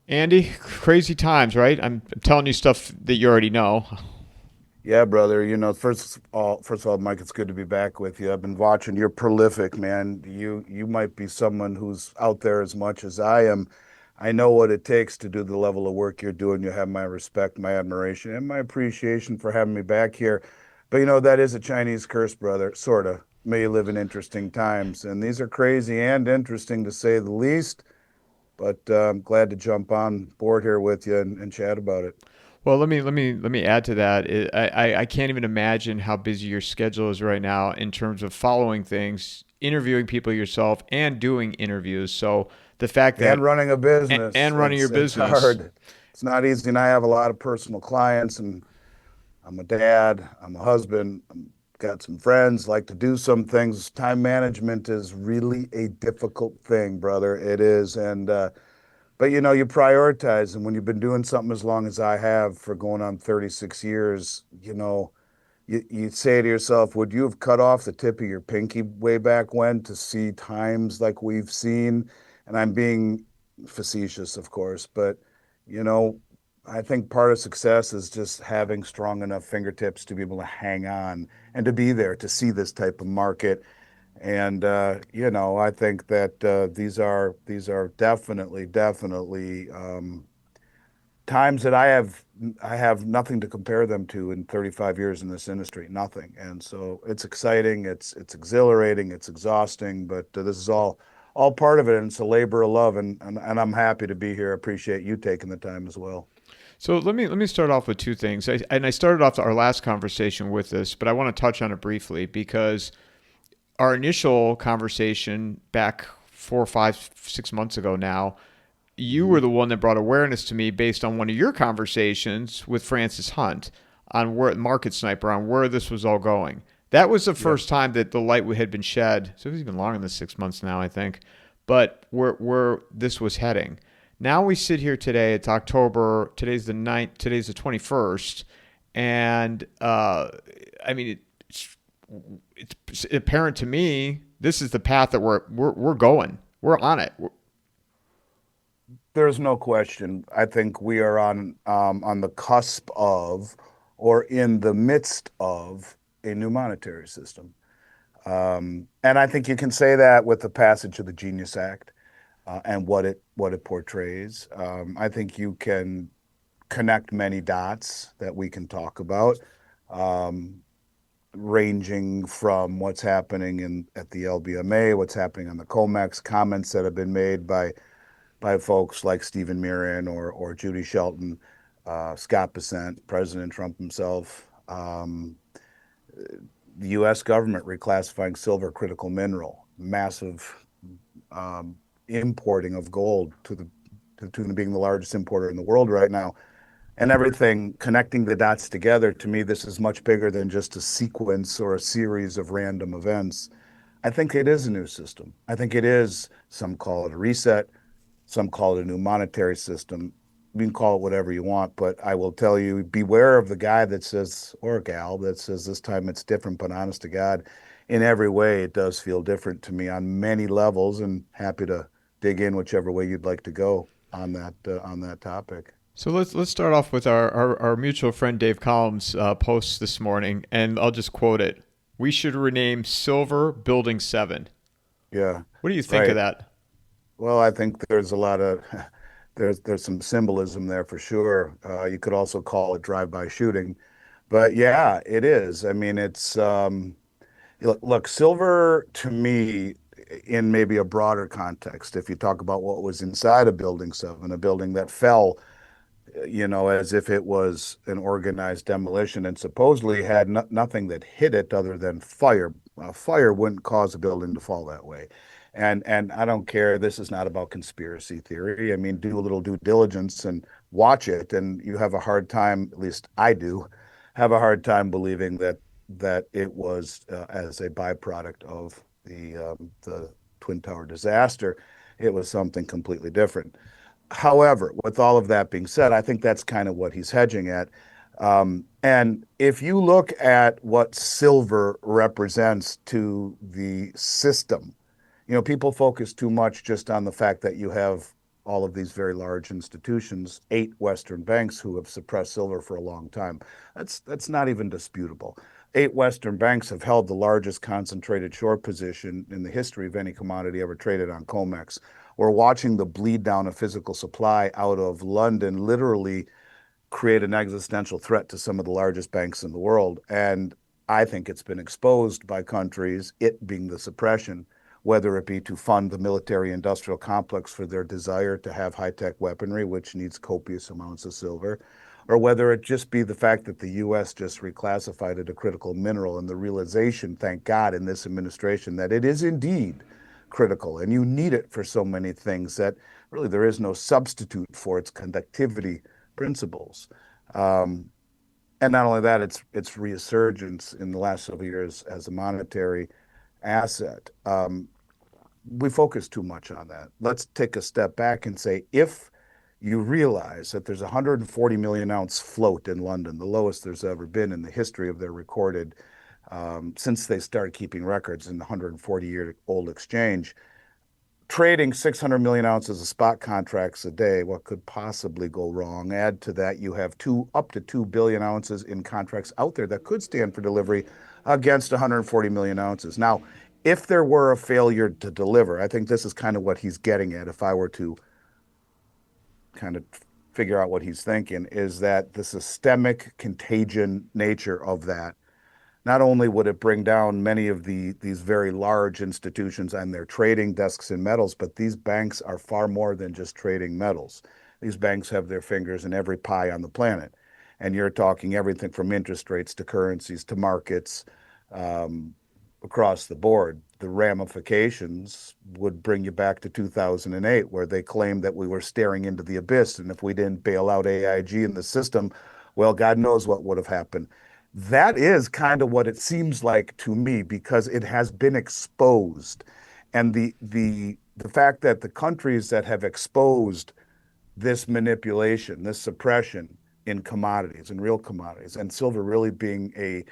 Andy, crazy times, right? I'm telling you stuff that you already know. Yeah, brother. First of all, Mike, it's good to be back with you. I've been watching. You're prolific, man. You might be someone who's out there as much as I am. I know what it takes to do the level of work you're doing. You have my respect, my admiration, and my appreciation for having me back here. But that is a Chinese curse, brother, sort of. May you live in interesting times. And these are crazy and interesting to say the least. But I'm glad to jump on board here with you and chat about it. Well, let me add to that. I can't even imagine how busy your schedule is right now in terms of following things, interviewing people yourself, and doing interviews. So the fact And that running a business, and running your it's business. hard. It's not easy. And I have a lot of personal clients, and I'm a dad, I'm a husband, I'm got some friends, like to do some things. Time management is really a difficult thing, brother. It is. But you prioritize. And when you've been doing something as long as I have for going on 36 years, you say to yourself, would you have cut off the tip of your pinky way back when to see times like we've seen? And I'm being facetious, of course, but you know, I think part of success is just having strong enough fingertips to be able to hang on and to be there to see this type of market. And I think that these are definitely times that I have nothing to compare them to in 35 years in this industry, nothing. And so it's exciting, it's exhilarating, it's exhausting, but this is all part of it, and it's a labor of love, and I'm happy to be here. I appreciate you taking the time as well. So let me start off with two things. And I started off our last conversation with this, but I want to touch on it briefly because our initial conversation back 4, 5, 6 months ago now, you were Mhm. the one that brought awareness to me based on one of your conversations with Francis Hunt on where Market Sniper on where this was all going. That was the Yep. first time that the light had been shed. So it was even longer than 6 months now, I think. But where this was heading. Now we sit here today. It's October. Today's the ninth. Today's the 21st, and I mean it's apparent to me this is the path that we're going. We're on it. There's no question. I think we are on the cusp of, or in the midst of, a new monetary system. And I think you can say that with the passage of the Genius Act and what it portrays. I think you can connect many dots that we can talk about, um, ranging from what's happening in at the LBMA, what's happening on the COMEX, comments that have been made by folks like Stephen Miran or Judy Shelton, Scott Bessent, President Trump himself. The U.S. government reclassifying silver critical mineral, massive um, importing of gold to the tune of being the largest importer in the world right now, and everything connecting the dots together. To me, this is much bigger than just a sequence or a series of random events. I think it is a new system. I think it is, some call it a reset, some call it a new monetary system. You can call it whatever you want, but I will tell you, beware of the guy that says, or gal that says this time it's different, but honest to God, in every way, it does feel different to me on many levels, and happy to dig in whichever way you'd like to go on that topic. So let's start off with our mutual friend Dave Collins' post this morning, and I'll just quote it. We should rename Silver Building 7. Yeah, What do you think of right. that? Well, I think there's a lot of there's some symbolism there for sure. You could also call it drive-by shooting, but yeah, it is. I mean, it's look, silver to me, in maybe a broader context, if you talk about what was inside of Building 7, a building that fell, as if it was an organized demolition and supposedly had nothing that hit it other than fire. Fire wouldn't cause a building to fall that way. And I don't care. This is not about conspiracy theory. I mean, do a little due diligence and watch it, and you have a hard time, at least I do, have a hard time believing that it was as a byproduct of the Twin Tower disaster. It was something completely different. However, with all of that being said, I think that's kind of what he's hedging at. And if you look at what silver represents to the system, people focus too much just on the fact that you have all of these very large institutions, 8 Western banks who have suppressed silver for a long time. That's not even disputable. 8 Western banks have held the largest concentrated short position in the history of any commodity ever traded on COMEX. We're watching the bleed down of physical supply out of London literally create an existential threat to some of the largest banks in the world. And I think it's been exposed by countries, it being the suppression, whether it be to fund the military industrial complex for their desire to have high-tech weaponry, which needs copious amounts of silver, or whether it just be the fact that the U.S. just reclassified it a critical mineral and the realization, thank God, in this administration that it is indeed critical and you need it for so many things that really there is no substitute for its conductivity principles. Um, and not only that, its resurgence in the last several years as a monetary asset. We focus too much on that. Let's take a step back and say, if you realize that there's a 140 million ounce float in London, the lowest there's ever been in the history of their recorded, since they started keeping records in the 140-year-old exchange, trading 600 million ounces of spot contracts a day, what could possibly go wrong? Add to that, you have up to 2 billion ounces in contracts out there that could stand for delivery against 140 million ounces. Now, if there were a failure to deliver, I think this is kind of what he's getting at. If I were to kind of figure out what he's thinking, is that the systemic contagion nature of that, not only would it bring down many of these very large institutions and their trading desks in metals, but these banks are far more than just trading metals. These banks have their fingers in every pie on the planet. And you're talking everything from interest rates to currencies to markets, across the board. The ramifications would bring you back to 2008, where they claimed that we were staring into the abyss. And if we didn't bail out AIG in the system, well, God knows what would have happened. That is kind of what it seems like to me, because it has been exposed. And the fact that the countries that have exposed this manipulation, this suppression in commodities, in real commodities, and silver really being a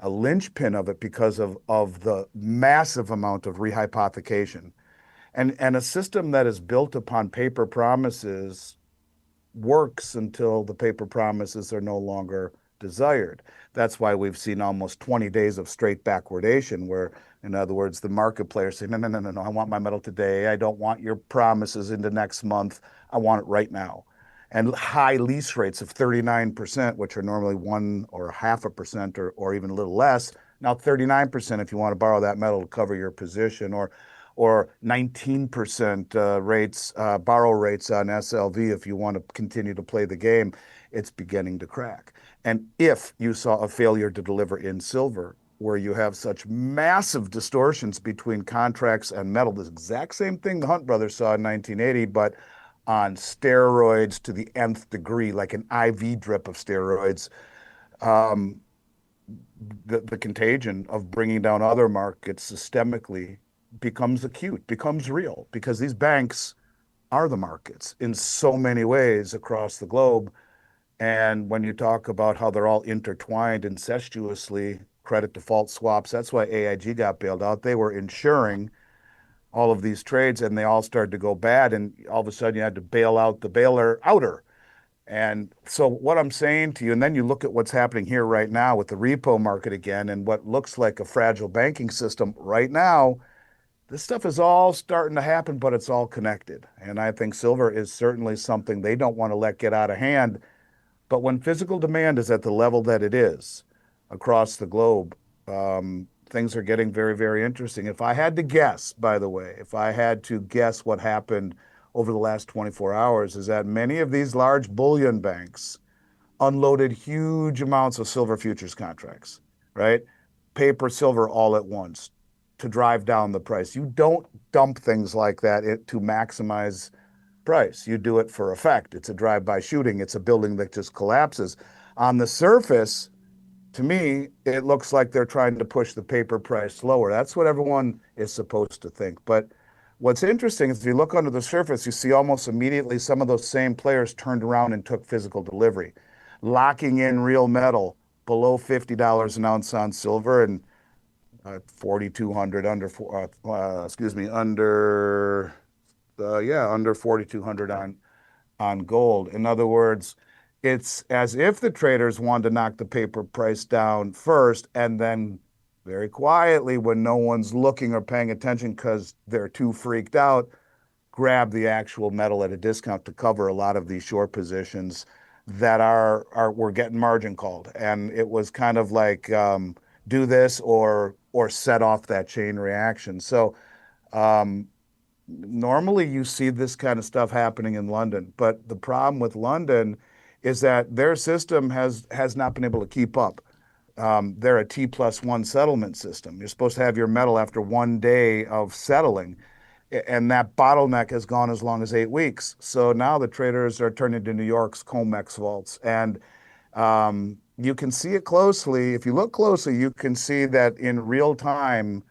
linchpin of it because of the massive amount of rehypothecation and a system that is built upon paper promises works until the paper promises are no longer desired. That's why we've seen almost 20 days of straight backwardation, where, in other words, the market players say, no, no, no, no, no, I want my metal today. I don't want your promises into next month. I want it right now. And high lease rates of 39%, which are normally 1 or half a percent or even a little less, now 39% if you want to borrow that metal to cover your position, or 19% borrow rates on SLV if you want to continue to play the game. It's beginning to crack. And if you saw a failure to deliver in silver, where you have such massive distortions between contracts and metal, the exact same thing the Hunt brothers saw in 1980, but on steroids to the nth degree, like an IV drip of steroids, the contagion of bringing down other markets systemically becomes acute, becomes real, because these banks are the markets in so many ways across the globe. And when you talk about how they're all intertwined incestuously, credit default swaps, that's why AIG got bailed out. They were insuring all of these trades and they all started to go bad. And all of a sudden you had to bail out the bailer outer. And so what I'm saying to you, and then you look at what's happening here right now with the repo market again and what looks like a fragile banking system right now, this stuff is all starting to happen, but it's all connected. And I think silver is certainly something they don't want to let get out of hand. But when physical demand is at the level that it is across the globe, things are getting very, very interesting. If I had to guess, by the way, if I had to guess what happened over the last 24 hours, is that many of these large bullion banks unloaded huge amounts of silver futures contracts, right? Paper silver all at once to drive down the price. You don't dump things like that to maximize price. You do it for effect. It's a drive-by shooting. It's a building that just collapses. On the surface, to me, it looks like they're trying to push the paper price lower. That's what everyone is supposed to think. But what's interesting is if you look under the surface, you see almost immediately some of those same players turned around and took physical delivery, locking in real metal below $50 an ounce on silver and 4,200 under yeah, under 4,200 on gold. In other words, it's as if the traders wanted to knock the paper price down first and then very quietly, when no one's looking or paying attention because they're too freaked out, grab the actual metal at a discount to cover a lot of these short positions that were getting margin called. And it was kind of like do this or set off that chain reaction. So um, normally you see this kind of stuff happening in London, but the problem with London is that their system has not been able to keep up. They're a T+1 settlement system. You're supposed to have your metal after 1 day of settling, and that bottleneck has gone as long as 8 weeks. So now the traders are turning to New York's COMEX vaults, and you can see it closely. If you look closely, you can see that in real time,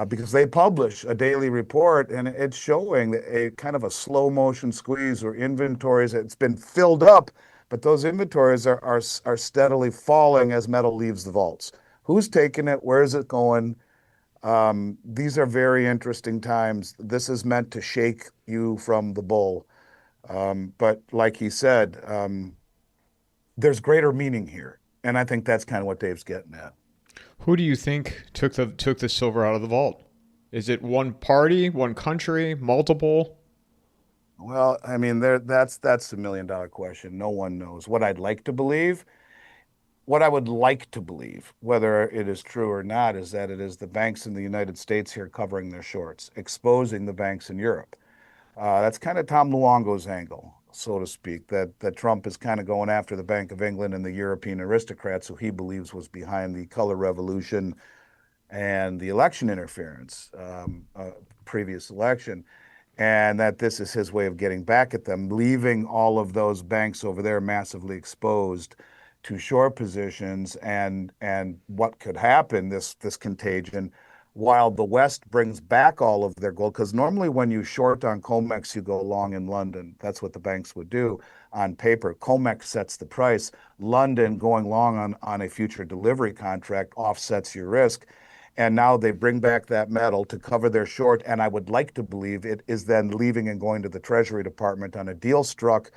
because they publish a daily report and it's showing a kind of a slow motion squeeze or inventories. It's been filled up, but those inventories are steadily falling as metal leaves the vaults. Who's taking it? Where is it going? These are very interesting times. This is meant to shake you from the bull. But like he said, there's greater meaning here. And I think that's kind of what Dave's getting at. Who do you think took the silver out of the vault? Is it one party, one country, multiple? Well, I mean, that's the $1 million question. No one knows. What I would like to believe, whether it is true or not, is that it is the banks in the United States here covering their shorts, exposing the banks in Europe. That's kind of Tom Luongo's angle, so to speak, that Trump is kind of going after the Bank of England and the European aristocrats who he believes was behind the color revolution and the election interference, previous election, and that this is his way of getting back at them, leaving all of those banks over there massively exposed to short positions and what could happen, this contagion, while the West brings back all of their gold. Because normally when you short on COMEX, you go long in London. That's what the banks would do on paper. COMEX sets the price. London going long on a future delivery contract offsets your risk. And now they bring back that metal to cover their short. And I would like to believe it is then leaving and going to the Treasury Department on a deal struck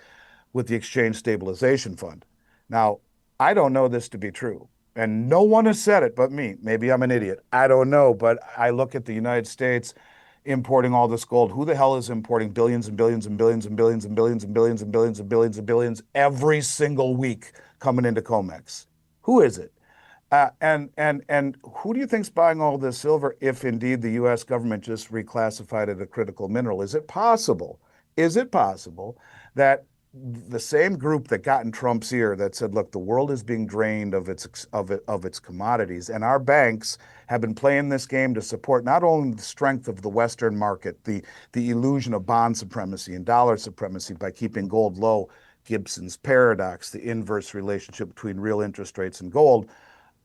with the Exchange Stabilization Fund. Now, I don't know this to be true. And no one has said it but me. Maybe I'm an idiot. I don't know. But I look at the United States importing all this gold. Who the hell is importing billions and billions and billions and billions and billions and billions and billions and billions and billions every single week coming into COMEX? Who is it? And who do you think's buying all this silver if indeed the U.S. government just reclassified it a critical mineral? Is it possible? Is it possible that the same group that got in Trump's ear that said, look, the world is being drained of its commodities, and our banks have been playing this game to support not only the strength of the Western market, the illusion of bond supremacy and dollar supremacy by keeping gold low, Gibson's paradox, the inverse relationship between real interest rates and gold,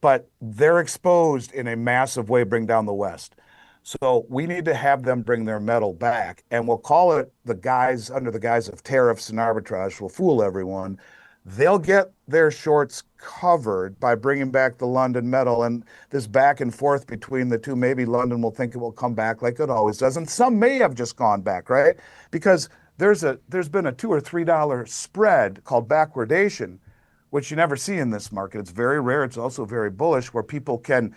but they're exposed in a massive way, bring down the West. So we need to have them bring their metal back, and we'll call it the guise under the guise of tariffs and arbitrage. Will fool everyone. They'll get their shorts covered by bringing back the London metal, and this back and forth between the two. Maybe London will think it will come back like it always does, and some may have just gone back, right? Because there's been a $2 or $3 spread called backwardation, which you never see in this market. It's very rare. It's also very bullish, where people can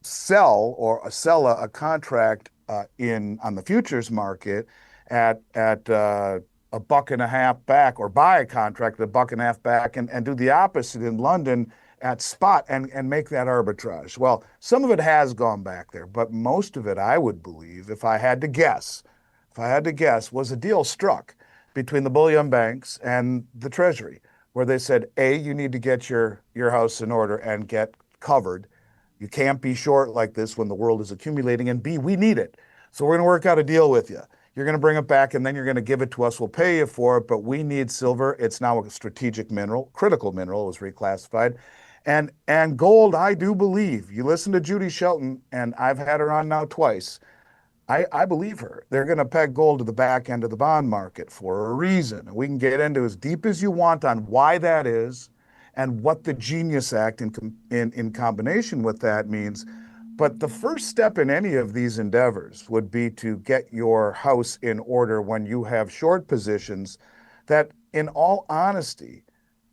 sell a contract on the futures market at a buck and a half back, or buy a contract at a buck and a half back, and do the opposite in London at spot and make that arbitrage. Well, some of it has gone back there, but most of it, I would believe, if I had to guess, was a deal struck between the bullion banks and the Treasury, where they said, A, you need to get your house in order and get covered. You can't be short like this when the world is accumulating. And B, we need it. So we're going to work out a deal with you. You're going to bring it back, and then you're going to give it to us. We'll pay you for it, but we need silver. It's now a strategic mineral, critical mineral. It was reclassified. And gold, I do believe. You listen to Judy Shelton, and I've had her on now twice. I believe her. They're going to peg gold to the back end of the bond market for a reason. We can get into as deep as you want on why that is and what the Genius Act in combination with that means. But the first step in any of these endeavors would be to get your house in order when you have short positions that, in all honesty,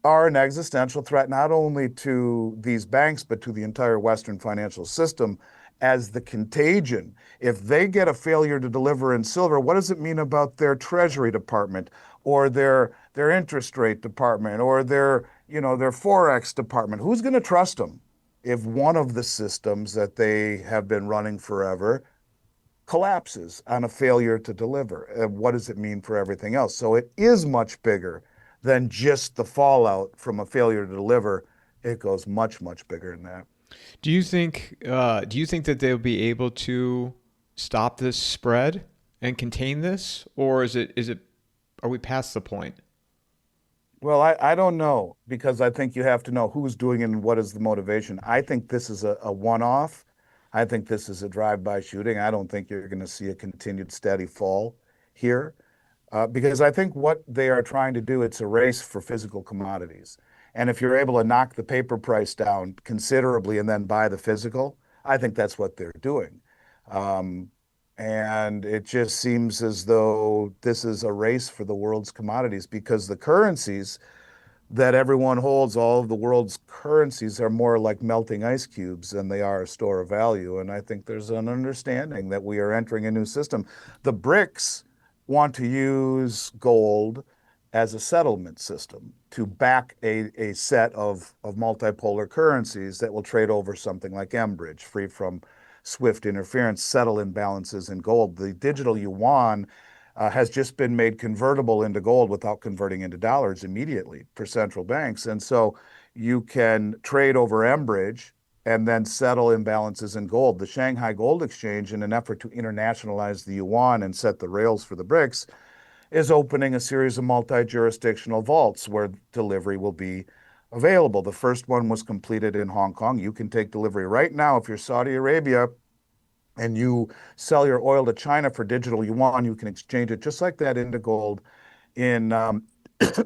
are an existential threat not only to these banks, but to the entire Western financial system as the contagion. If they get a failure to deliver in silver, what does it mean about their Treasury Department or their interest rate department or their Forex department? Who's going to trust them if one of the systems that they have been running forever collapses on a failure to deliver? What does it mean for everything else? So it is much bigger than just the fallout from a failure to deliver. It goes much, much bigger than that. Do you think that they'll be able to stop this spread and contain this, or is it are we past the point? Well, I don't know because I think you have to know who's doing it and what is the motivation. I think this is a one-off. I think this is a drive-by shooting. I don't think you're going to see a continued steady fall here. Because I think what they are trying to do, it's a race for physical commodities. And if you're able to knock the paper price down considerably and then buy the physical, I think that's what they're doing. Um, and it just seems as though this is a race for the world's commodities because the currencies that everyone holds, all of the world's currencies are more like melting ice cubes than they are a store of value. And I think there's an understanding that we are entering a new system. The BRICS want to use gold as a settlement system to back a set of multipolar currencies that will trade over something like Enbridge, free from SWIFT interference, settle imbalances in gold. The digital yuan has just been made convertible into gold without converting into dollars immediately for central banks. And so you can trade over Enbridge and then settle imbalances in gold. The Shanghai Gold Exchange, in an effort to internationalize the yuan and set the rails for the BRICS, is opening a series of multi-jurisdictional vaults where delivery will be available. The first one was completed in Hong Kong. You can take delivery right now if you're Saudi Arabia and you sell your oil to China for digital yuan, you can exchange it just like that into gold in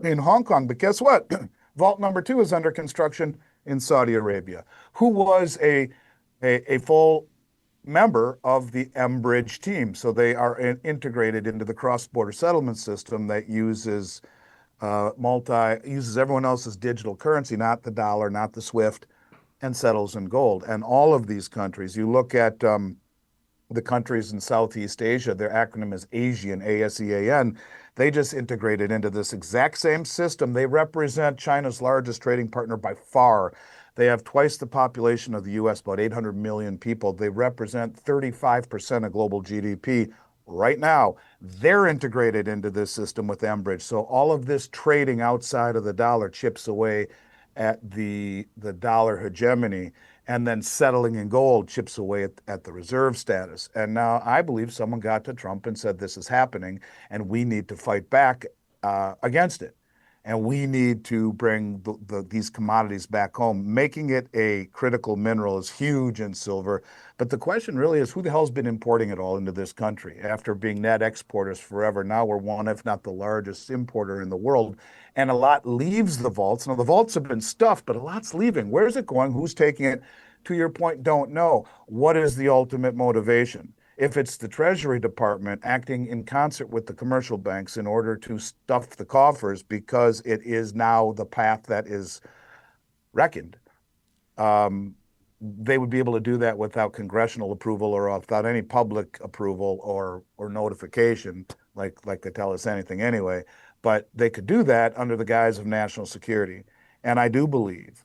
in Hong Kong. But guess what? Vault number two is under construction in Saudi Arabia, who was a full member of the Enbridge team. So they are integrated into the cross-border settlement system that uses uses everyone else's digital currency, not the dollar, not the SWIFT, and settles in gold. And all of these countries, you look at the countries in Southeast Asia, their acronym is ASEAN, ASEAN. They just integrated into this exact same system. They represent China's largest trading partner by far. They have twice the population of the US, about 800 million people. They represent 35% of global GDP. Right now, they're integrated into this system with Enbridge. So all of this trading outside of the dollar chips away at the dollar hegemony, and then settling in gold chips away at the reserve status. And now I believe someone got to Trump and said, this is happening, and we need to fight back against it. And we need to bring these commodities back home. Making it a critical mineral is huge in silver. But the question really is, who the hell's been importing it all into this country? After being net exporters forever, now we're one, if not the largest importer in the world. And a lot leaves the vaults. Now, the vaults have been stuffed, but a lot's leaving. Where's it going? Who's taking it? To your point, don't know. What is the ultimate motivation? If it's the Treasury Department acting in concert with the commercial banks in order to stuff the coffers because it is now the path that is reckoned, um, they would be able to do that without congressional approval or without any public approval or notification, like they tell us anything anyway. But they could do that under the guise of national security. And I do believe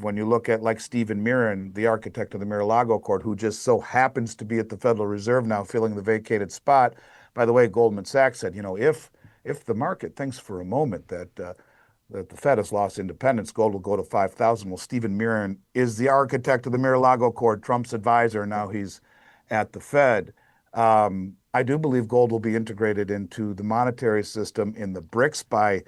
when you look at like Stephen Mirren, the architect of the Mar-a-Lago Accord, who just so happens to be at the Federal Reserve now filling the vacated spot. By the way, Goldman Sachs said, if the market thinks for a moment that the Fed has lost independence, gold will go to 5,000. Well, Stephen Mirren is the architect of the Mar-a-Lago Accord, Trump's advisor. Now he's at the Fed. I do believe gold will be integrated into the monetary system in the BRICS by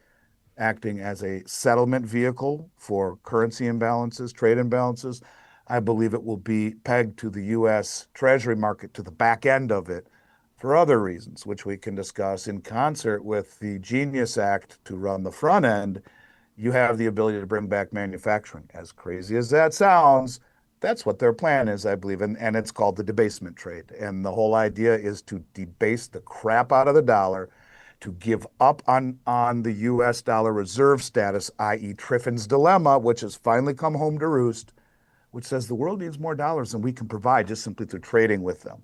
acting as a settlement vehicle for currency imbalances, trade imbalances. I believe it will be pegged to the US Treasury market, to the back end of it, for other reasons, which we can discuss in concert with the Genius Act to run the front end. You have the ability to bring back manufacturing. As crazy as that sounds, That's what their plan is, I believe, and it's called the debasement trade. And the whole idea is to debase the crap out of the dollar, to give up on the U.S. dollar reserve status, i.e., Triffin's dilemma, which has finally come home to roost, which says the world needs more dollars than we can provide just simply through trading with them.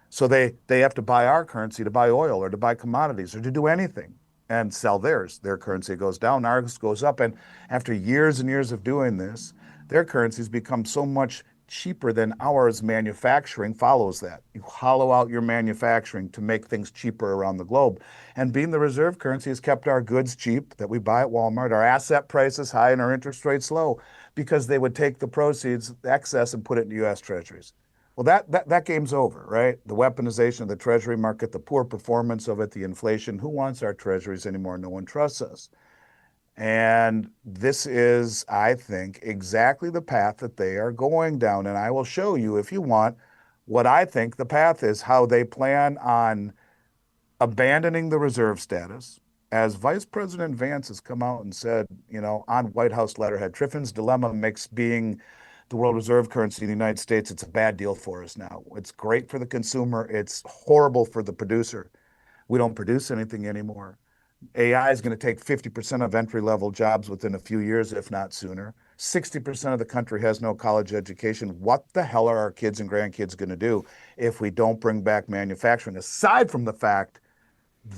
So they have to buy our currency to buy oil or to buy commodities or to do anything and sell theirs. Their currency goes down, ours goes up. And after years and years of doing this, their currencies become so much cheaper than ours. Manufacturing follows that. You hollow out your manufacturing to make things cheaper around the globe. And being the reserve currency has kept our goods cheap that we buy at Walmart, our asset prices high, and our interest rates low because they would take the proceeds, the excess, and put it in U.S. treasuries. Well, that game's over, right? The weaponization of the treasury market, the poor performance of it, the inflation. Who wants our treasuries anymore? No one trusts us. And this is, I think, exactly the path that they are going down. And I will show you, if you want, what I think the path is, how they plan on abandoning the reserve status. As Vice President Vance has come out and said, on White House letterhead, Triffin's dilemma makes being the world reserve currency in the United States, it's a bad deal for us now. It's great for the consumer. It's horrible for the producer. We don't produce anything anymore. AI is going to take 50% of entry-level jobs within a few years, if not sooner. 60% of the country has no college education. What the hell are our kids and grandkids going to do if we don't bring back manufacturing? Aside from the fact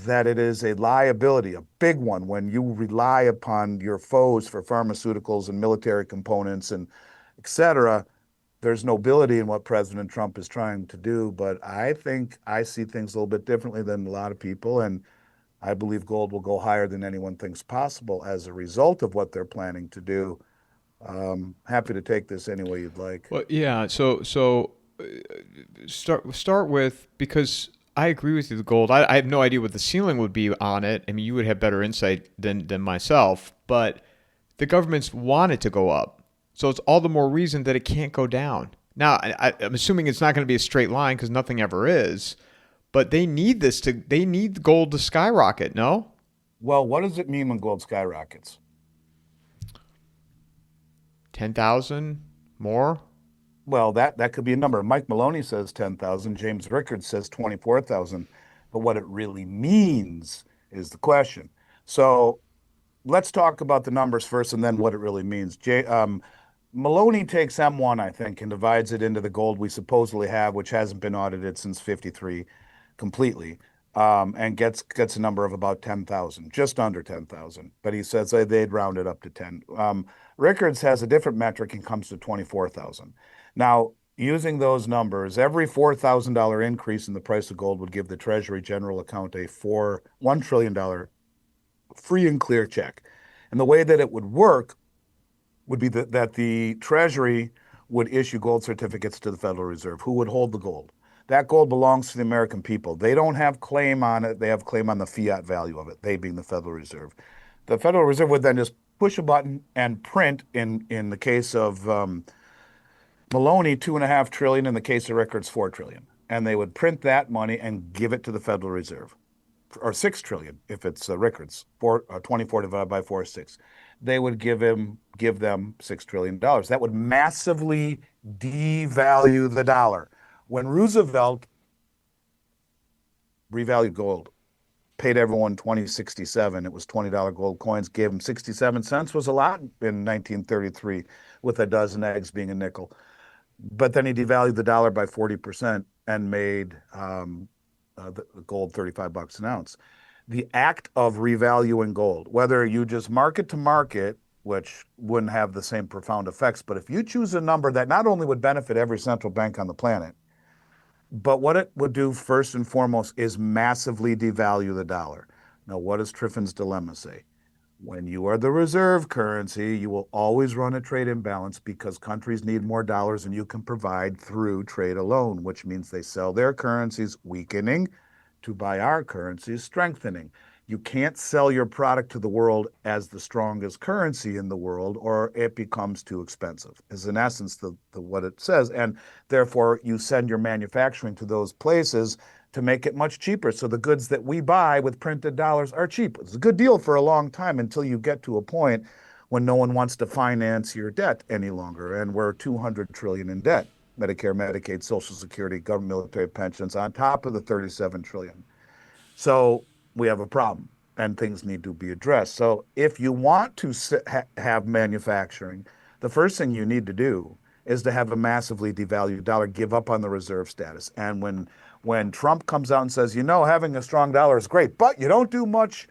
that it is a liability, a big one, when you rely upon your foes for pharmaceuticals and military components and et cetera. There's nobility in what President Trump is trying to do, but I think I see things a little bit differently than a lot of people, and I believe gold will go higher than anyone thinks possible as a result of what they're planning to do. Happy to take this any way you'd like. Well, yeah. So start with, because I agree with you. The gold. I have no idea what the ceiling would be on it. I mean, you would have better insight than myself. But the governments want it to go up, so it's all the more reason that it can't go down. Now, I'm assuming it's not going to be a straight line because nothing ever is. But they need this to. They need gold to skyrocket. No. Well, what does it mean when gold skyrockets? 10,000 more. Well, that could be a number. Mike Maloney says 10,000. James Rickards says 24,000. But what it really means is the question. So let's talk about the numbers first and then what it really means. Maloney takes M1, I think, and divides it into the gold we supposedly have, which hasn't been audited since 53 completely, and gets a number of about 10,000, just under 10,000. But he says they'd round it up to 10. Rickards has a different metric and comes to 24,000. Now, using those numbers, every $4,000 increase in the price of gold would give the Treasury General Account a $1 trillion free and clear check. And the way that it would work would be that the Treasury would issue gold certificates to the Federal Reserve, who would hold the gold. That gold belongs to the American people. They don't have claim on it. They have claim on the fiat value of it, they being the Federal Reserve. The Federal Reserve would then just push a button and print, in the case of Maloney, $2.5 trillion, in the case of Rickards, $4 trillion. And they would print that money and give it to the Federal Reserve. Or $6 trillion if it's Rickards, 24 divided by 4 is 6. They would give them $6 trillion. That would massively devalue the dollar. When Roosevelt revalued gold, paid everyone $20.67, it was $20 gold coins, gave them 67 cents, was a lot in 1933, with a dozen eggs being a nickel. But then he devalued the dollar by 40% and made the gold $35 an ounce. The act of revaluing gold, whether you just market to market, which wouldn't have the same profound effects, but if you choose a number that not only would benefit every central bank on the planet, but what it would do first and foremost is massively devalue the dollar. Now, what does Triffin's dilemma say? When you are the reserve currency, you will always run a trade imbalance because countries need more dollars than you can provide through trade alone, which means they sell their currencies, weakening, to buy our currencies, strengthening. You can't sell your product to the world as the strongest currency in the world, or it becomes too expensive, is in essence what it says. And therefore, you send your manufacturing to those places to make it much cheaper. So the goods that we buy with printed dollars are cheap. It's a good deal for a long time until you get to a point when no one wants to finance your debt any longer. And we're 200 trillion in debt. Medicare, Medicaid, Social Security, government military pensions on top of the 37 trillion. So we have a problem and things need to be addressed. So if you want to have manufacturing, the first thing you need to do is to have a massively devalued dollar, give up on the reserve status. And when Trump comes out and says, having a strong dollar is great, but you don't do much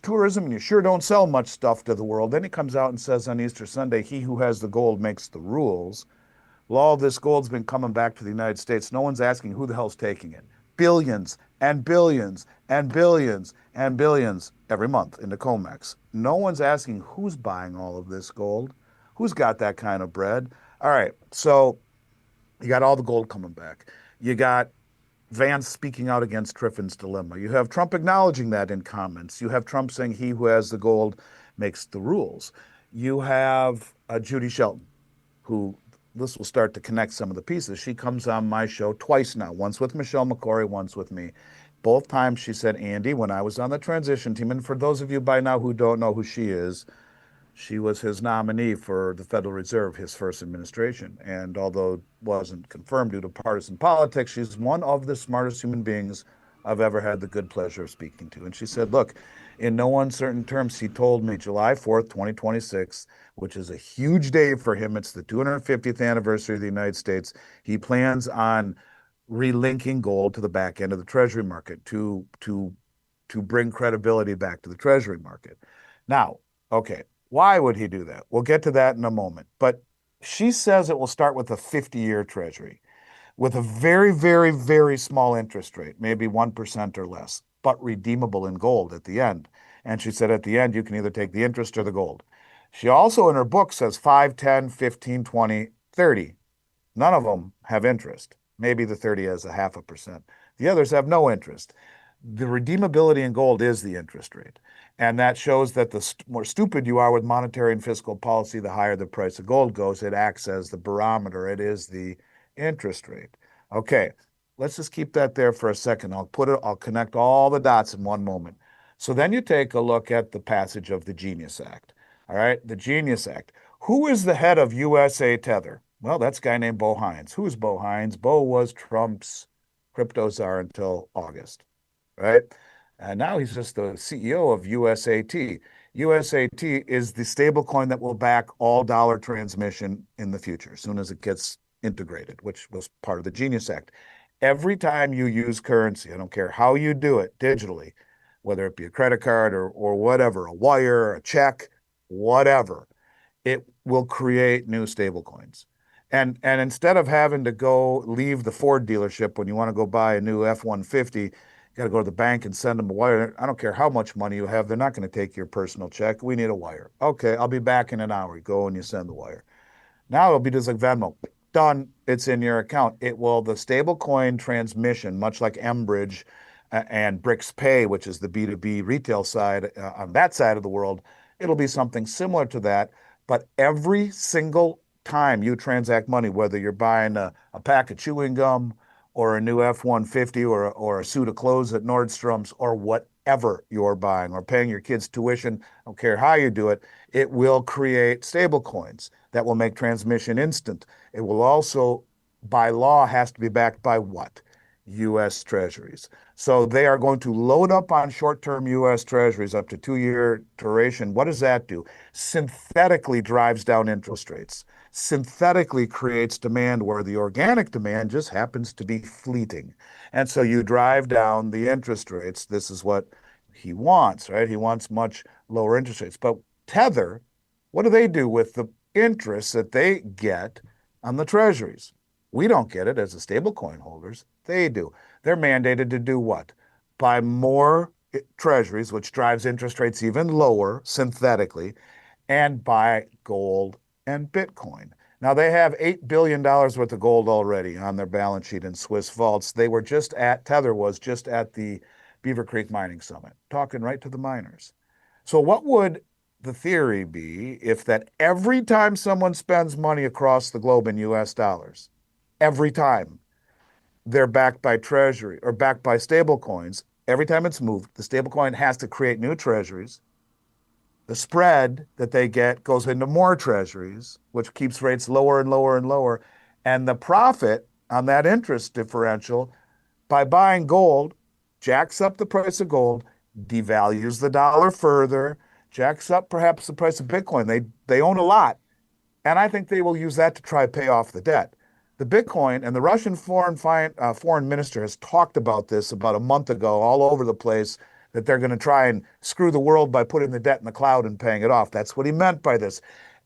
tourism and you sure don't sell much stuff to the world. Then he comes out and says on Easter Sunday, he who has the gold makes the rules. Well, all this gold's been coming back to the United States. No one's asking who the hell's taking it. Billions and billions and billions and billions every month into COMEX. No one's asking who's buying all of this gold. Who's got that kind of bread? All right, so you got all the gold coming back. You got Vance speaking out against Triffin's dilemma. You have Trump acknowledging that in comments. You have Trump saying he who has the gold makes the rules. You have Judy Shelton, who this will start to connect some of the pieces. She comes on my show twice now, once with Michelle McCory, once with me. Both times she said, Andy, when I was on the transition team, and for those of you by now who don't know who she is, she was his nominee for the Federal Reserve, his first administration. And although it wasn't confirmed due to partisan politics, she's one of the smartest human beings I've ever had the good pleasure of speaking to. And she said, look, in no uncertain terms, he told me July 4th, 2026, which is a huge day for him. It's the 250th anniversary of the United States. He plans on relinking gold to the back end of the Treasury market to bring credibility back to the Treasury market. Now, okay, why would he do that? We'll get to that in a moment. But she says it will start with a 50-year Treasury with a very, very, very small interest rate, maybe 1% or less, but redeemable in gold at the end. And she said at the end, you can either take the interest or the gold. She also in her book says 5, 10, 15, 20, 30. None of them have interest. Maybe the 30 has a 0.5%. The others have no interest. The redeemability in gold is the interest rate. And that shows that the more stupid you are with monetary and fiscal policy, the higher the price of gold goes. It acts as the barometer. It is the interest rate. Okay, let's just keep that there for a second. I'll connect all the dots in one moment. So then you take a look at the passage of the Genius Act. All right, the Genius Act. Who is the head of USA Tether? Well, that's a guy named Bo Hines. Who's Bo Hines? Bo was Trump's crypto czar until August, right? And now he's just the CEO of USAT. USAT is the stable coin that will back all dollar transmission in the future, as soon as it gets integrated, which was part of the Genius Act. Every time you use currency, I don't care how you do it digitally, whether it be a credit card or whatever, a wire, a check, whatever, it will create new stable coins. And instead of having to go leave the Ford dealership when you want to go buy a new F-150, you got to go to the bank and send them a wire. I don't care how much money you have. They're not going to take your personal check. We need a wire. Okay, I'll be back in an hour. You go and you send the wire. Now it'll be just like Venmo. Done. It's in your account. The stable coin transmission, much like Mbridge and Bricks Pay, which is the B2B retail side on that side of the world, it'll be something similar to that. But every single time you transact money, whether you're buying a pack of chewing gum or a new F-150 or a suit of clothes at Nordstrom's or whatever you're buying or paying your kids' tuition, I don't care how you do it, it will create stable coins that will make transmission instant. It will also, by law, has to be backed by what? U.S. Treasuries. So they are going to load up on short-term U.S. Treasuries up to 2-year duration. What does that do? Synthetically drives down interest rates. Synthetically creates demand where the organic demand just happens to be fleeting. And so you drive down the interest rates. This is what he wants, right? He wants much lower interest rates. But Tether, what do they do with the interest that they get on the treasuries? We don't get it as the stablecoin holders. They do. They're mandated to do what? Buy more treasuries, which drives interest rates even lower synthetically, and buy gold and Bitcoin. Now, they have $8 billion worth of gold already on their balance sheet in Swiss vaults. Tether was just at the Beaver Creek Mining Summit, talking right to the miners. So what would the theory be if that every time someone spends money across the globe in US dollars, every time they're backed by treasury or backed by stable coins, every time it's moved, the stable coin has to create new treasuries. The spread that they get goes into more treasuries, which keeps rates lower and lower and lower. And the profit on that interest differential by buying gold jacks up the price of gold, devalues the dollar further, jacks up perhaps the price of Bitcoin. They own a lot, and I think they will use that to try to pay off the debt. The Bitcoin and the Russian foreign minister has talked about this about a month ago all over the place that they're going to try and screw the world by putting the debt in the cloud and paying it off. That's what he meant by this.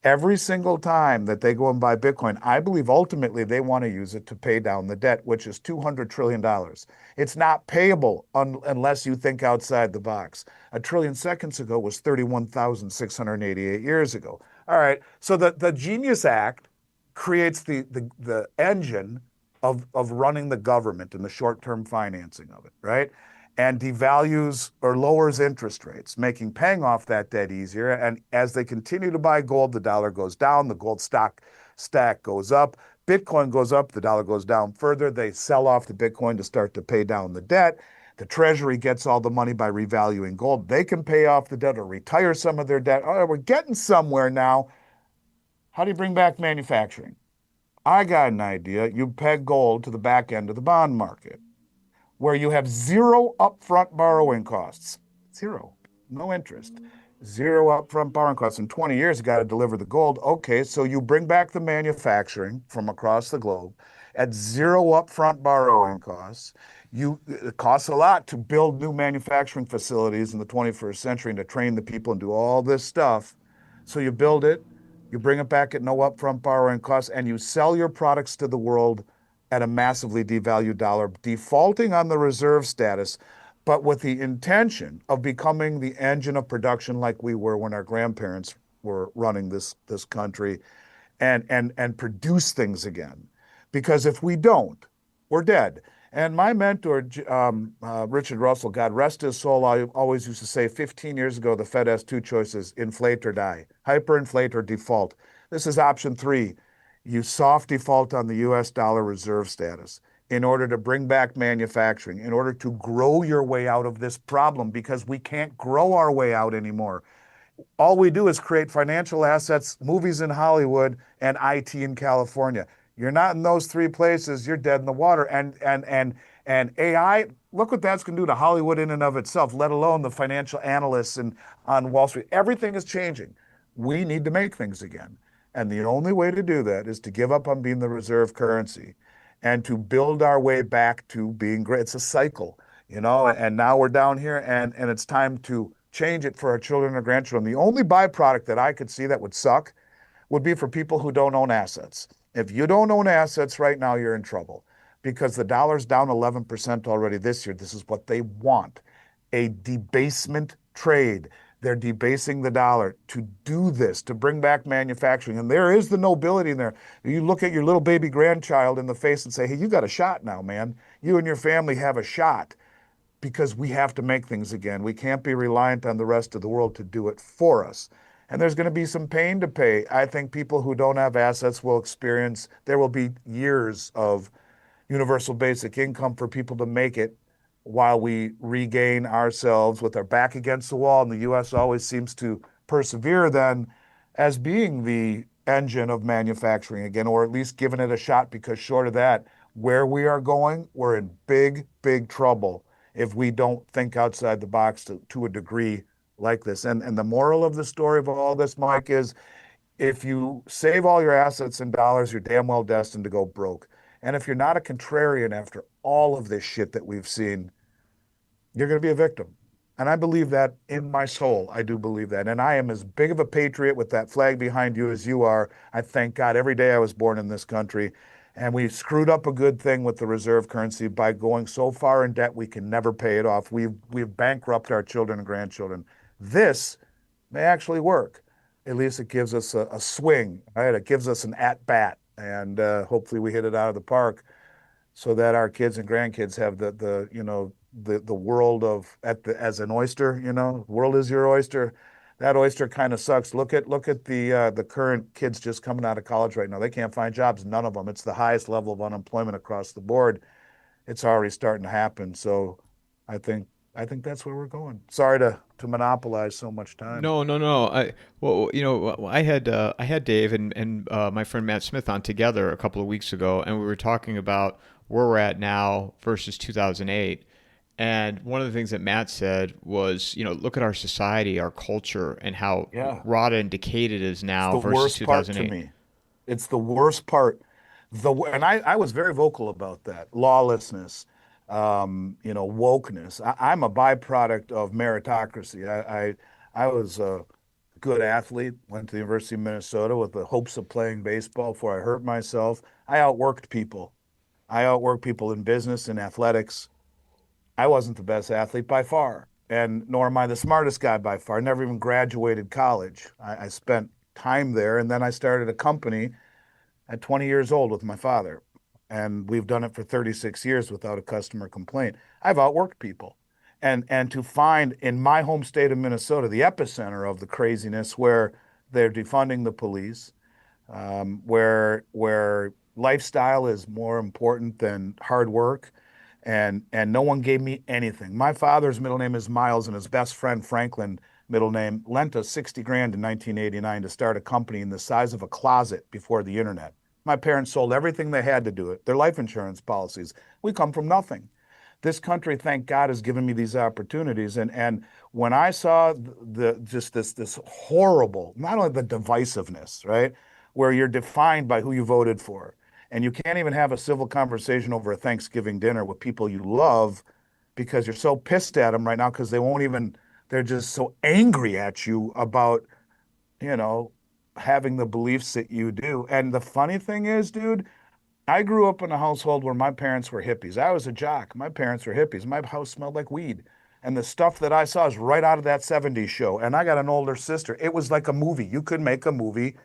Every single time that they go and buy Bitcoin, I believe ultimately they want to use it to pay down the debt, which is $200 trillion. It's not payable unless you think outside the box. A trillion seconds ago was 31,688 years ago. All right. So the Genius Act creates the engine of running the government and the short-term financing of it, right? And devalues or lowers interest rates, making paying off that debt easier. And as they continue to buy gold, the dollar goes down, the gold stack goes up, Bitcoin goes up, the dollar goes down further. They sell off the Bitcoin to start to pay down the debt. The Treasury gets all the money by revaluing gold. They can pay off the debt or retire some of their debt. Oh, we're getting somewhere now. How do you bring back manufacturing? I got an idea. You peg gold to the back end of the bond market where you have zero upfront borrowing costs. Zero, no interest. Zero upfront borrowing costs. In 20 years, you got to deliver the gold. Okay, so you bring back the manufacturing from across the globe at zero upfront borrowing costs. It costs a lot to build new manufacturing facilities in the 21st century and to train the people and do all this stuff. So you build it, you bring it back at no upfront borrowing costs, and you sell your products to the world at a massively devalued dollar, defaulting on the reserve status, but with the intention of becoming the engine of production like we were when our grandparents were running this country and produce things again. Because if we don't, we're dead. And my mentor, Richard Russell, God rest his soul, I always used to say 15 years ago, the Fed has two choices, inflate or die, hyperinflate or default. This is option three. You soft default on the US dollar reserve status in order to bring back manufacturing, in order to grow your way out of this problem because we can't grow our way out anymore. All we do is create financial assets, movies in Hollywood, and IT in California. You're not in those three places, you're dead in the water. And AI, look what that's going to do to Hollywood in and of itself, let alone the financial analysts and on Wall Street. Everything is changing. We need to make things again. And the only way to do that is to give up on being the reserve currency and to build our way back to being great. It's a cycle, and now we're down here and it's time to change it for our children and grandchildren. The only byproduct that I could see that would suck would be for people who don't own assets. If you don't own assets right now, you're in trouble because the dollar's down 11% already this year. This is what they want, a debasement trade. They're debasing the dollar to do this, to bring back manufacturing. And there is the nobility in there. You look at your little baby grandchild in the face and say, hey, you got a shot now, man. You and your family have a shot because we have to make things again. We can't be reliant on the rest of the world to do it for us. And there's going to be some pain to pay. I think people who don't have assets will experience, there will be years of universal basic income for people to make it while we regain ourselves with our back against the wall. And the US always seems to persevere then as being the engine of manufacturing again, or at least giving it a shot, because short of that, where we are going, we're in big, big trouble if we don't think outside the box to a degree like this. And the moral of the story of all this, Mike, is if you save all your assets in dollars, you're damn well destined to go broke. And if you're not a contrarian after all of this shit that we've seen, you're going to be a victim. And I believe that in my soul. I do believe that. And I am as big of a patriot with that flag behind you as you are. I thank God every day I was born in this country. And we screwed up a good thing with the reserve currency by going so far in debt we can never pay it off. We've bankrupted our children and grandchildren. This may actually work. At least it gives us a swing, right? It gives us an at bat. And hopefully we hit it out of the park so that our kids and grandkids have the world as an oyster, the world is your oyster. That oyster kind of sucks. Look at the current kids just coming out of college right now. They can't find jobs, none of them. It's the highest level of unemployment across the board. It's already starting to happen. So I think I think that's where we're going. Sorry to monopolize so much time. No, no, no. I had Dave and my friend Matt Smith on together a couple of weeks ago, and we were talking about where we're at now versus 2008. And one of the things that Matt said was, look at our society, our culture, and how Yeah. rotted and decayed it is It's now the versus worst part to 2008. me. It's the worst part. And I was very vocal about that. Lawlessness, wokeness. I'm a byproduct of meritocracy. I was a good athlete, went to the University of Minnesota with the hopes of playing baseball before I hurt myself. I outworked people. I outworked people in business and athletics. I wasn't the best athlete by far, and nor am I the smartest guy by far. I never even graduated college. I spent time there, and then I started a company at 20 years old with my father. And we've done it for 36 years without a customer complaint. I've outworked people. And to find in my home state of Minnesota, the epicenter of the craziness where they're defunding the police, where lifestyle is more important than hard work, and no one gave me anything. My father's middle name is Miles, and his best friend Franklin, middle name, lent us 60 grand in 1989 to start a company in the size of a closet before the internet. My parents sold everything they had to do it, their life insurance policies. We come from nothing. This country, thank God, has given me these opportunities. And when I saw just this horrible, not only the divisiveness, right, where you're defined by who you voted for, and you can't even have a civil conversation over a Thanksgiving dinner with people you love because you're so pissed at them right now because they won't even, they're just so angry at you about, you know, having the beliefs that you do. And the funny thing is, dude, I grew up in a household where my parents were hippies. I was a jock. My parents were hippies. My house smelled like weed. And the stuff that I saw is right out of that 70s show. And I got an older sister. It was like a movie. You could make a movie,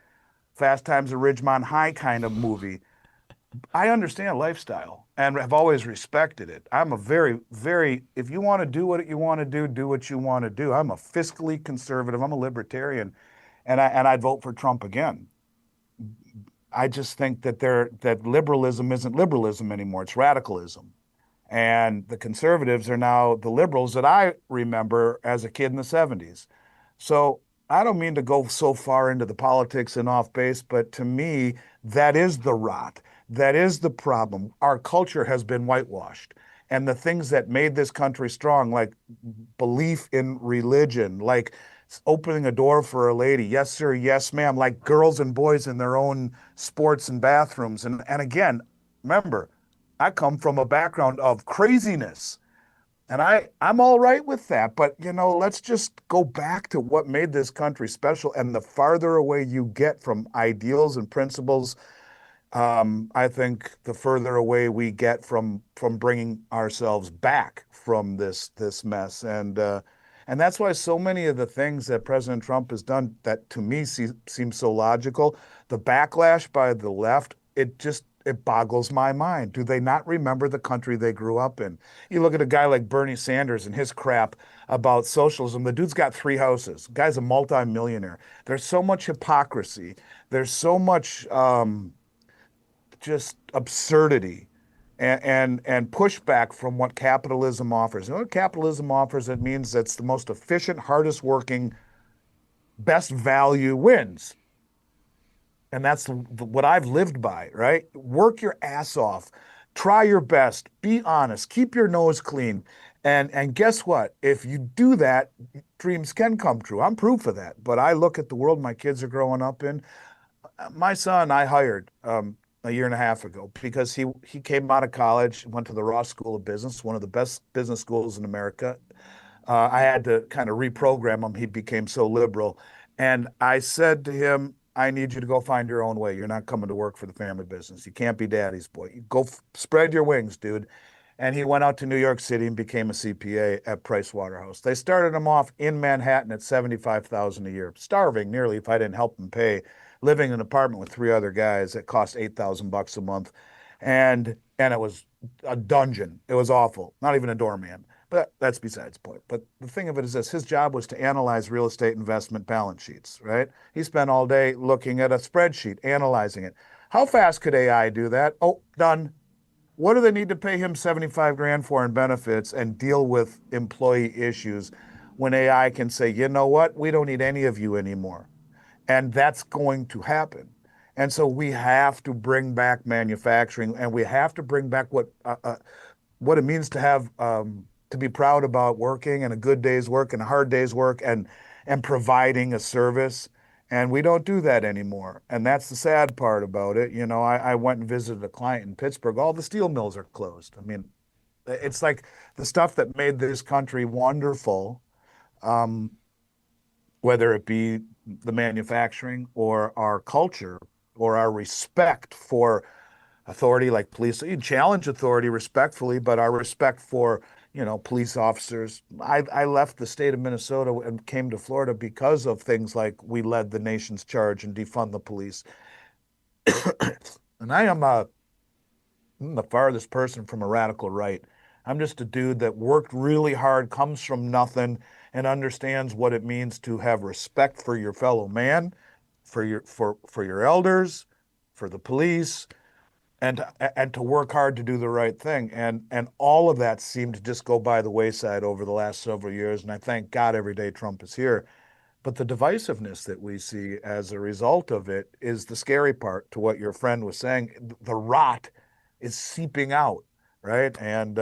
Fast Times at Ridgemont High kind of movie. I understand lifestyle and have always respected it. I'm a very, very, if you want to do what you want to do what you want to do. I'm a fiscally conservative. I'm a libertarian, and I'd vote for Trump again. I just think that liberalism isn't liberalism anymore. It's radicalism. And the conservatives are now the liberals that I remember as a kid in the 70s. So I don't mean to go so far into the politics and off base, but to me, that is the rot. That is the problem. Our culture has been whitewashed. And the things that made this country strong, like belief in religion, like opening a door for a lady, yes, sir, yes, ma'am, like girls and boys in their own sports and bathrooms. And again, remember, I come from a background of craziness. And I'm all right with that. But, let's just go back to what made this country special. And the farther away you get from ideals and principles, I think the further away we get from bringing ourselves back from this mess. And that's why so many of the things that President Trump has done that to me seem so logical, the backlash by the left, it boggles my mind. Do they not remember the country they grew up in? You look at a guy like Bernie Sanders and his crap about socialism. The dude's got 3 houses. The guy's a multimillionaire. There's so much hypocrisy. There's so much just absurdity and pushback from what capitalism offers. What capitalism offers, it means that's the most efficient, hardest working, best value wins. And that's what I've lived by, right? Work your ass off, try your best, be honest, keep your nose clean. And guess what? If you do that, dreams can come true. I'm proof of that. But I look at the world my kids are growing up in. My son, I hired a year and a half ago because he came out of college, went to the Ross School of Business, one of the best business schools in America. I had to kind of reprogram him. He became so liberal. And I said to him, I need you to go find your own way. You're not coming to work for the family business. You can't be daddy's boy. You go spread your wings, dude. And he went out to New York City and became a CPA at Price Waterhouse. They started him off in Manhattan at $75,000 a year, starving nearly if I didn't help him pay, living in an apartment with 3 other guys that cost $8,000 a month. And it was a dungeon. It was awful. Not even a doorman. But that's besides the point. But the thing of it is this, his job was to analyze real estate investment balance sheets, right? He spent all day looking at a spreadsheet, analyzing it. How fast could AI do that? Oh, done. What do they need to pay him 75 grand for in benefits and deal with employee issues when AI can say, you know what, we don't need any of you anymore? And that's going to happen. And so we have to bring back manufacturing, and we have to bring back what it means to have to be proud about working and a good day's work and a hard day's work and providing a service. And we don't do that anymore. And that's the sad part about it. You know, I went and visited a client in Pittsburgh. All the steel mills are closed. I mean, it's like the stuff that made this country wonderful, um, whether it be the manufacturing or our culture or our respect for authority like police. You challenge authority respectfully, but our respect for, police officers. I left the state of Minnesota and came to Florida because of things like we led the nation's charge and defund the police. And I'm the farthest person from a radical right. I'm just a dude that worked really hard, comes from nothing, and understands what it means to have respect for your fellow man, for your elders, for the police, and to work hard to do the right thing. And all of that seemed to just go by the wayside over the last several years. And I thank God every day Trump is here. But the divisiveness that we see as a result of it is the scary part to what your friend was saying. The rot is seeping out, right? And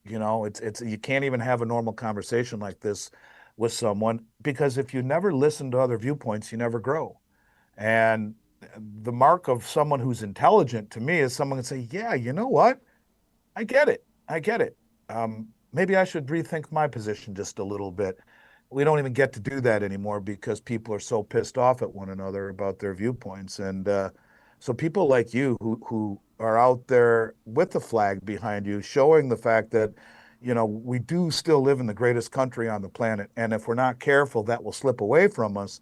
it's you can't even have a normal conversation like this with someone because if you never listen to other viewpoints, you never grow. And the mark of someone who's intelligent to me is someone can say, yeah, you know what? I get it. I get it. Maybe I should rethink my position just a little bit. We don't even get to do that anymore because people are so pissed off at one another about their viewpoints. And so people like you who are out there with the flag behind you, showing the fact that, we do still live in the greatest country on the planet. And if we're not careful, that will slip away from us.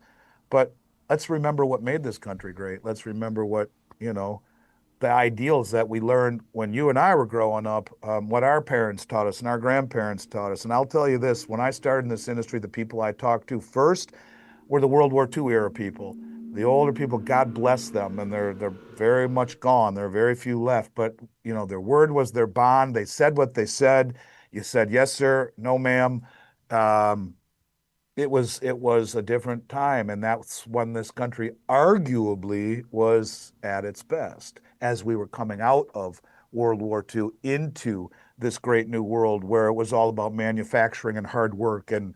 But let's remember what made this country great. Let's remember what, the ideals that we learned when you and I were growing up, what our parents taught us and our grandparents taught us. And I'll tell you this, when I started in this industry, the people I talked to first were the World War II era people. The older people, God bless them, and they're very much gone. There are very few left, but their word was their bond. They said what they said. You said yes, sir, no, ma'am. Um, it was a different time, and that's when this country arguably was at its best as we were coming out of World War II into this great new world where it was all about manufacturing and hard work. And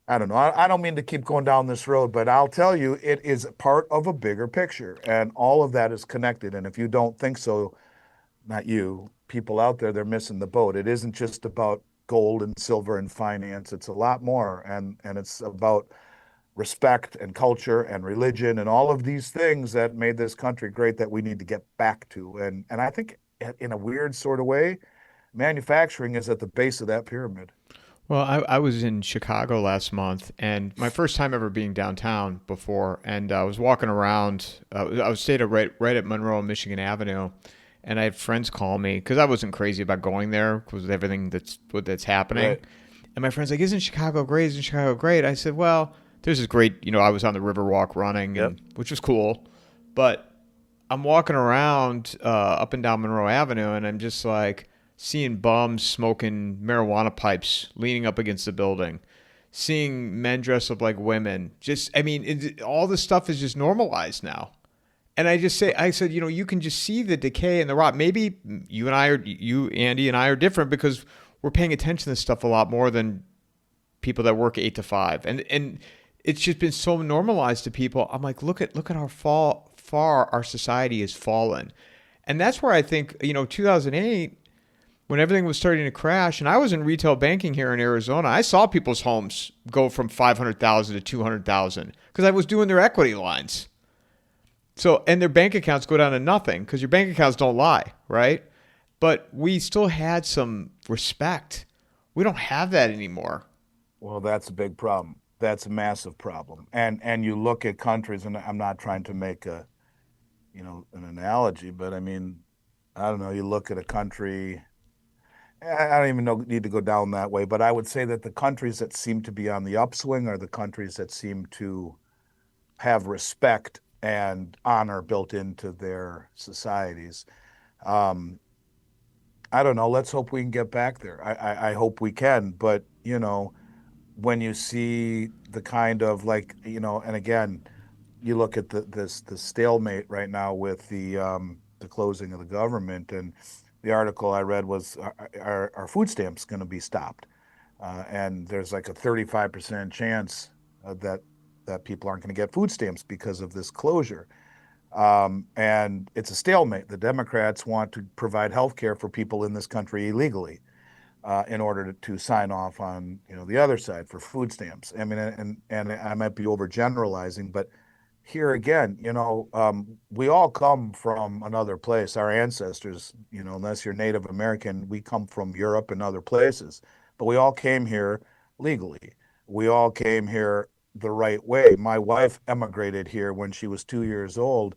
I don't know, I don't mean to keep going down this road, but I'll tell you, it is part of a bigger picture, and all of that is connected. And if you don't think so, not you, people out there, they're missing the boat. It isn't just about gold and silver and finance. It's a lot more. And it's about respect and culture and religion and all of these things that made this country great that we need to get back to. And I think in a weird sort of way, manufacturing is at the base of that pyramid. Well, I was in Chicago last month, and my first time ever being downtown before, and I was walking around. I was stayed right at Monroe and Michigan Avenue, and I had friends call me because I wasn't crazy about going there because of everything that's happening. Right. And my friend's like, "Isn't Chicago great? Isn't Chicago great?" I said, "Well, there's this great. I was on the Riverwalk running, Yep. and which was cool, but I'm walking around up and down Monroe Avenue, and I'm just like seeing bums smoking marijuana pipes leaning up against the building, seeing men dress up like women. Just, I mean, all this stuff is just normalized now. And I said, you can just see the decay and the rot. Maybe you, Andy, and I are different because we're paying attention to this stuff a lot more than people that work 8 to 5, and it's just been so normalized to people. I'm like, look at how far our society has fallen, and that's where I think 2008 when everything was starting to crash, and I was in retail banking here in Arizona. I saw people's homes go from 500,000 to 200,000 because I was doing their equity lines. So and their bank accounts go down to nothing because your bank accounts don't lie, right? But we still had some respect. We don't have that anymore. Well, that's a big problem. That's a massive problem. And you look at countries, and I'm not trying to make an analogy, but I mean, I don't know, you look at a country, I don't even know need to go down that way, but I would say that the countries that seem to be on the upswing are the countries that seem to have respect and honor built into their societies. Um, I don't know. Let's hope we can get back there. I hope we can. But, when you see the kind of like, and again, you look at the stalemate right now with the closing of the government, and the article I read was our food stamps going to be stopped, and there's like a 35% chance that people aren't going to get food stamps because of this closure. And it's a stalemate. The Democrats want to provide health care for people in this country illegally, in order to sign off on, the other side for food stamps. I mean, and I might be overgeneralizing, but here again, we all come from another place. Our ancestors, unless you're Native American, we come from Europe and other places, but we all came here legally. We all came here the right way. My wife emigrated here when she was 2 years old,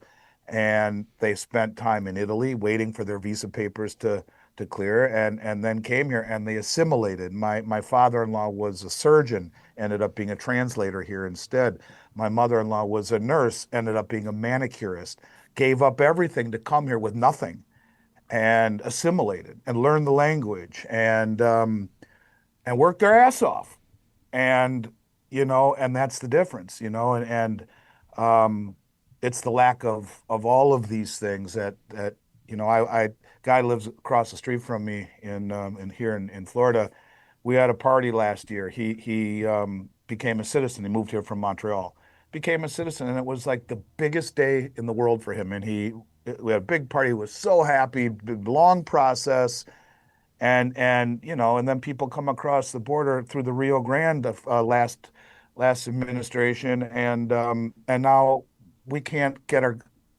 and they spent time in Italy waiting for their visa papers to clear, and then came here and they assimilated. My father-in-law was a surgeon, ended up being a translator here instead. My mother-in-law was a nurse, ended up being a manicurist, gave up everything to come here with nothing and assimilated and learned the language and worked their ass off. And and that's the difference, and it's the lack of all of these things that I guy lives across the street from me in here in Florida. We had a party last year. He became a citizen. He moved here from Montreal, became a citizen, and it was like the biggest day in the world for him. And we had a big party. He was so happy. Long process, and then people come across the border through the Rio Grande, last administration, and now we can't get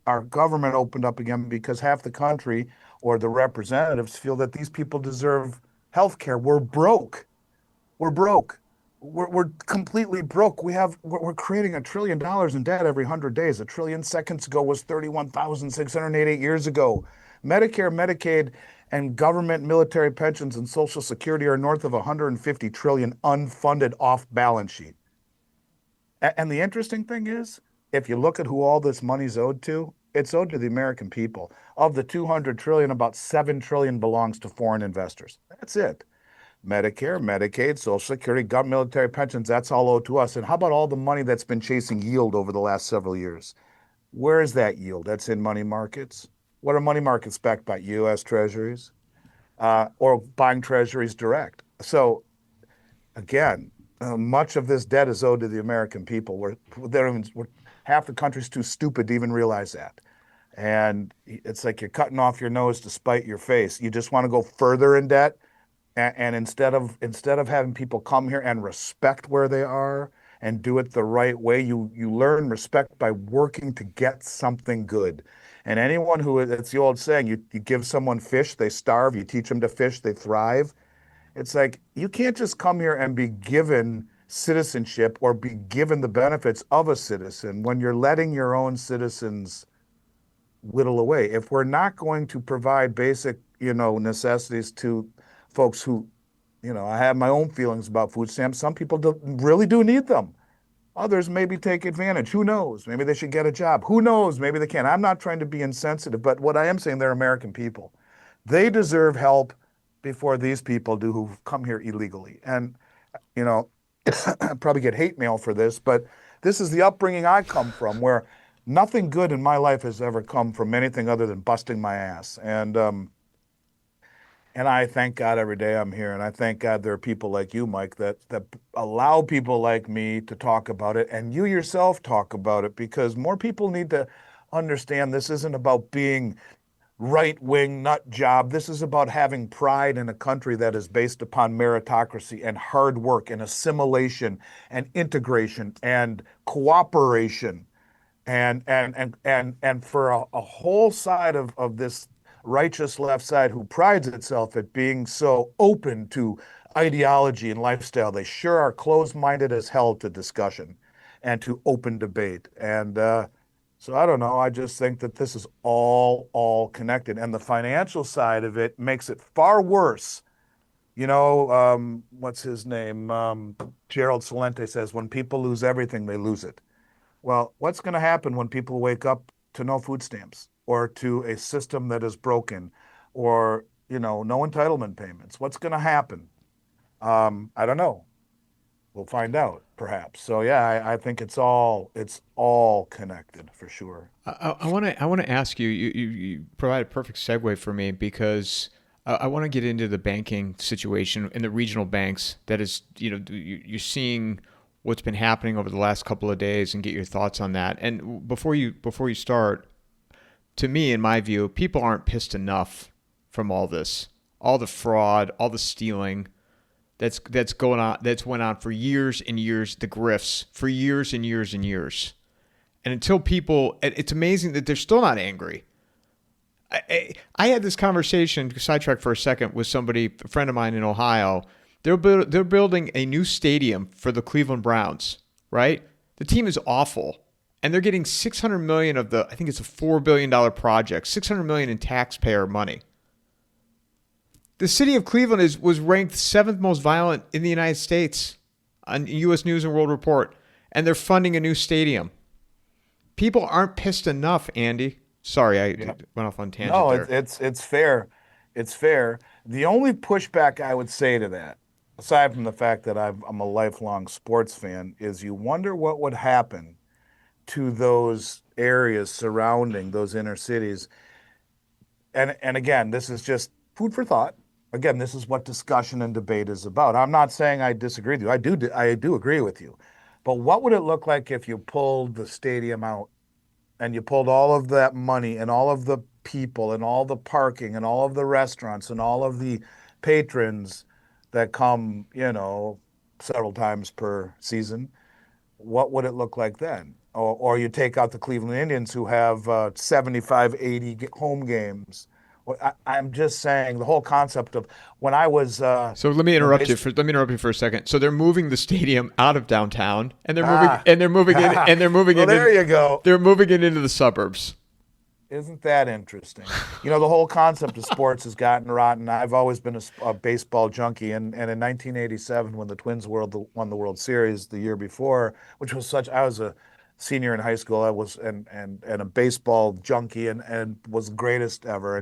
our government opened up again because half the country or the representatives feel that these people deserve health care. We're broke. We're broke. We're completely broke. We're creating $1 trillion in debt every 100 days. A trillion seconds ago was 31,688 years ago. Medicare, Medicaid, and government military pensions and Social Security are north of 150 trillion unfunded off balance sheet. And the interesting thing is, if you look at who all this money's owed to, it's owed to the American people. Of the 200 trillion, about 7 trillion belongs to foreign investors. That's it. Medicare, Medicaid, Social Security, government military pensions, that's all owed to us. And how about all the money that's been chasing yield over the last several years? Where is that yield? That's in money markets. What are money markets backed by? U.S. treasuries, or buying treasuries direct. So again, much of this debt is owed to the American people. Half the country's too stupid to even realize that. And it's like you're cutting off your nose to spite your face. You just want to go further in debt, and instead of having people come here and respect where they are and do it the right way, you learn respect by working to get something good. And anyone who, it's the old saying, you give someone fish, they starve. You teach them to fish, they thrive. It's like you can't just come here and be given citizenship or be given the benefits of a citizen when you're letting your own citizens whittle away. If we're not going to provide basic, necessities to folks who, I have my own feelings about food stamps. Some people really do need them. Others maybe take advantage. Who knows? Maybe they should get a job. Who knows? Maybe they can. I'm not trying to be insensitive, but what I am saying, they're American people. They deserve help before these people do who've come here illegally. And, you know, I probably get hate mail for this, but this is the upbringing I come from, where nothing good in my life has ever come from anything other than busting my ass. And I thank God every day I'm here, and I thank God there are people like you, Mike, that allow people like me to talk about it, and you yourself talk about it, because more people need to understand this isn't about being right-wing nut job. This is about having pride in a country that is based upon meritocracy and hard work and assimilation and integration and cooperation, and for a whole side of this righteous left side who prides itself at being so open to ideology and lifestyle. They sure are closed-minded as hell to discussion and to open debate. And so I don't know. I just think that this is all connected, and the financial side of it makes it far worse. What's his name? Gerald Celente says, when people lose everything, they lose it. Well, what's going to happen when people wake up to no food stamps? or to a system that is broken, or no entitlement payments? What's going to happen? I don't know. We'll find out, perhaps. So yeah, I think it's all connected for sure. I want to ask you, you provide a perfect segue for me because I want to get into the banking situation in the regional banks. That is, you're seeing what's been happening over the last couple of days and get your thoughts on that. And before you start, to me, in my view, people aren't pissed enough from all this, all the fraud, all the stealing that's going on, that's went on for years and years, the grifts for years and years and years. And until people, it's amazing that they're still not angry. I had this conversation, sidetrack for a second, with somebody, a friend of mine in Ohio. They're building a new stadium for the Cleveland Browns, right? The team is awful. And they're getting $600 million of I think it's a $4 billion project, $600 million in taxpayer money. The city of Cleveland was ranked seventh most violent in the United States on U.S. News and World Report, and they're funding a new stadium. People aren't pissed enough, Andy. Sorry, I went off on tangent No, there. it's fair. It's fair. The only pushback I would say to that, aside from the fact that I'm a lifelong sports fan, is you wonder what would happen to those areas surrounding those inner cities. And again, this is just food for thought. Again, this is what discussion and debate is about. I'm not saying I disagree with you. I do agree with you. But what would it look like if you pulled the stadium out and you pulled all of that money and all of the people and all the parking and all of the restaurants and all of the patrons that come, several times per season? What would it look like then? Or you take out the Cleveland Indians, who have 75, 80 home games. I'm just saying the whole concept of when I was, So let me interrupt you basically, for a second. So they're moving the stadium out of downtown, and they're moving ah, and they're moving in and they're moving well, it there in, you go. they're moving it into the suburbs. Isn't that interesting? The whole concept of sports has gotten rotten. I've always been a baseball junkie, and in 1987, when the Twins won the World Series the year before, which was I was a senior in high school. I was and a baseball junkie, and was the greatest ever.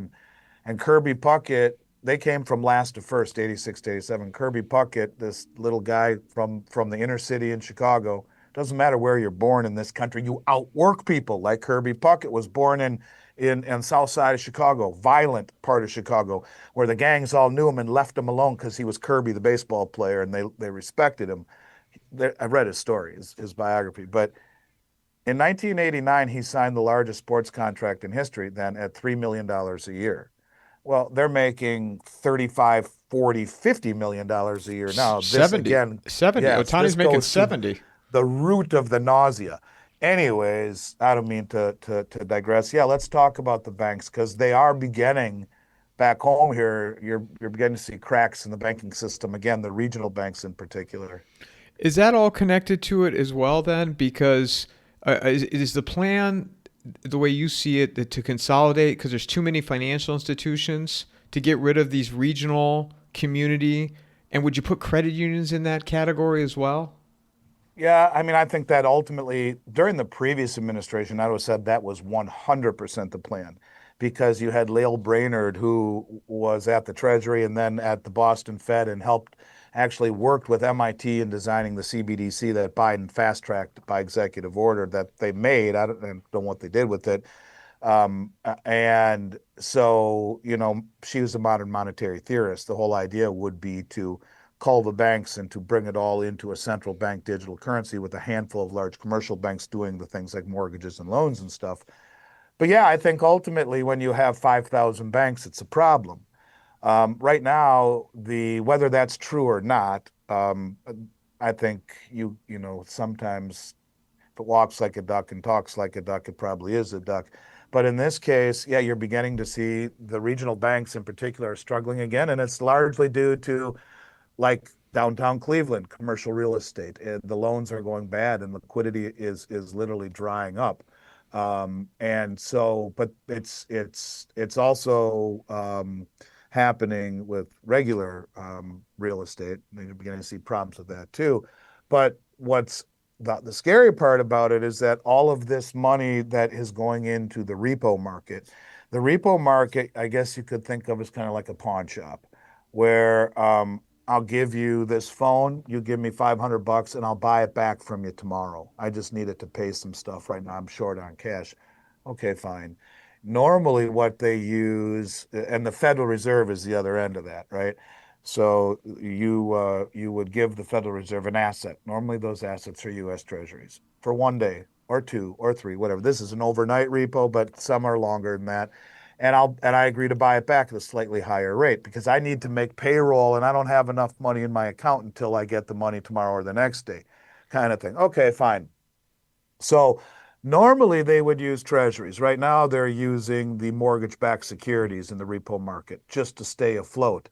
And Kirby Puckett, they came from last to first, 86 to 87. Kirby Puckett, this little guy from the inner city in Chicago. Doesn't matter where you're born in this country, you outwork people. Like Kirby Puckett was born in South Side of Chicago, violent part of Chicago, where the gangs all knew him and left him alone because he was Kirby, the baseball player, and they respected him. I read his story, his biography. But in 1989, he signed the largest sports contract in history, then, at $3 million a year. Well, they're making 35, 40, $50 million a year now. This 70, again, 70. yes, this Otani's making goes to 70. the root of the nausea. Anyways, I don't mean to digress. Yeah, let's talk about the banks, because they are beginning back home here. You're beginning to see cracks in the banking system again, the regional banks in particular. Is that all connected to it as well then? Because is the plan, the way you see it, that to consolidate because there's too many financial institutions, to get rid of these regional community? And would you put credit unions in that category as well? Yeah, I mean, I think that ultimately during the previous administration, I would have said that was 100% the plan, because you had Lael Brainerd, who was at the Treasury and then at the Boston Fed, and actually worked with MIT in designing the CBDC that Biden fast tracked by executive order that they made. I don't know what they did with it. And so, she was a modern monetary theorist. The whole idea would be to cull the banks and to bring it all into a central bank digital currency, with a handful of large commercial banks doing the things like mortgages and loans and stuff. But yeah, I think ultimately when you have 5,000 banks, it's a problem. Right now, whether that's true or not, I think sometimes if it walks like a duck and talks like a duck, it probably is a duck. But in this case, yeah, you're beginning to see the regional banks in particular are struggling again, and it's largely due to, like, downtown Cleveland, commercial real estate. And the loans are going bad, and liquidity is literally drying up. And so, but it's also happening with regular real estate. You're beginning to see problems with that too. But what's the scary part about it is that all of this money that is going into the repo market, I guess you could think of as kind of like a pawn shop, where I'll give you this phone, you give me $500, and I'll buy it back from you tomorrow. I just need it to pay some stuff right now. I'm short on cash. Okay, fine. Normally, what they use, and the Federal Reserve is the other end of that, right? So you would give the Federal Reserve an asset. Normally, those assets are U.S. Treasuries for one day or two or three, whatever. This is an overnight repo, but some are longer than that. And I agree to buy it back at a slightly higher rate because I need to make payroll and I don't have enough money in my account until I get the money tomorrow or the next day, kind of thing. Okay, fine. So normally they would use treasuries. Right now they're using the mortgage-backed securities in the repo market just to stay afloat.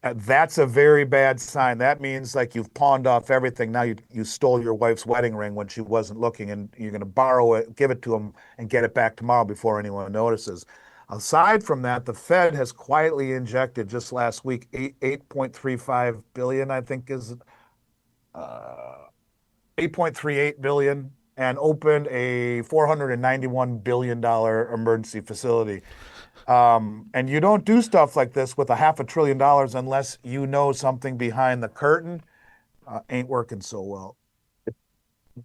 That's a very bad sign. That means like you've pawned off everything. Now you stole your wife's wedding ring when she wasn't looking, and you're going to borrow it, give it to them, and get it back tomorrow before anyone notices. Aside from that, the Fed has quietly injected just last week 8.35 billion, I think is uh, 8.38 billion, and opened a $491 billion emergency facility. And you don't do stuff like this with a $500 billion unless you know something behind the curtain ain't working so well.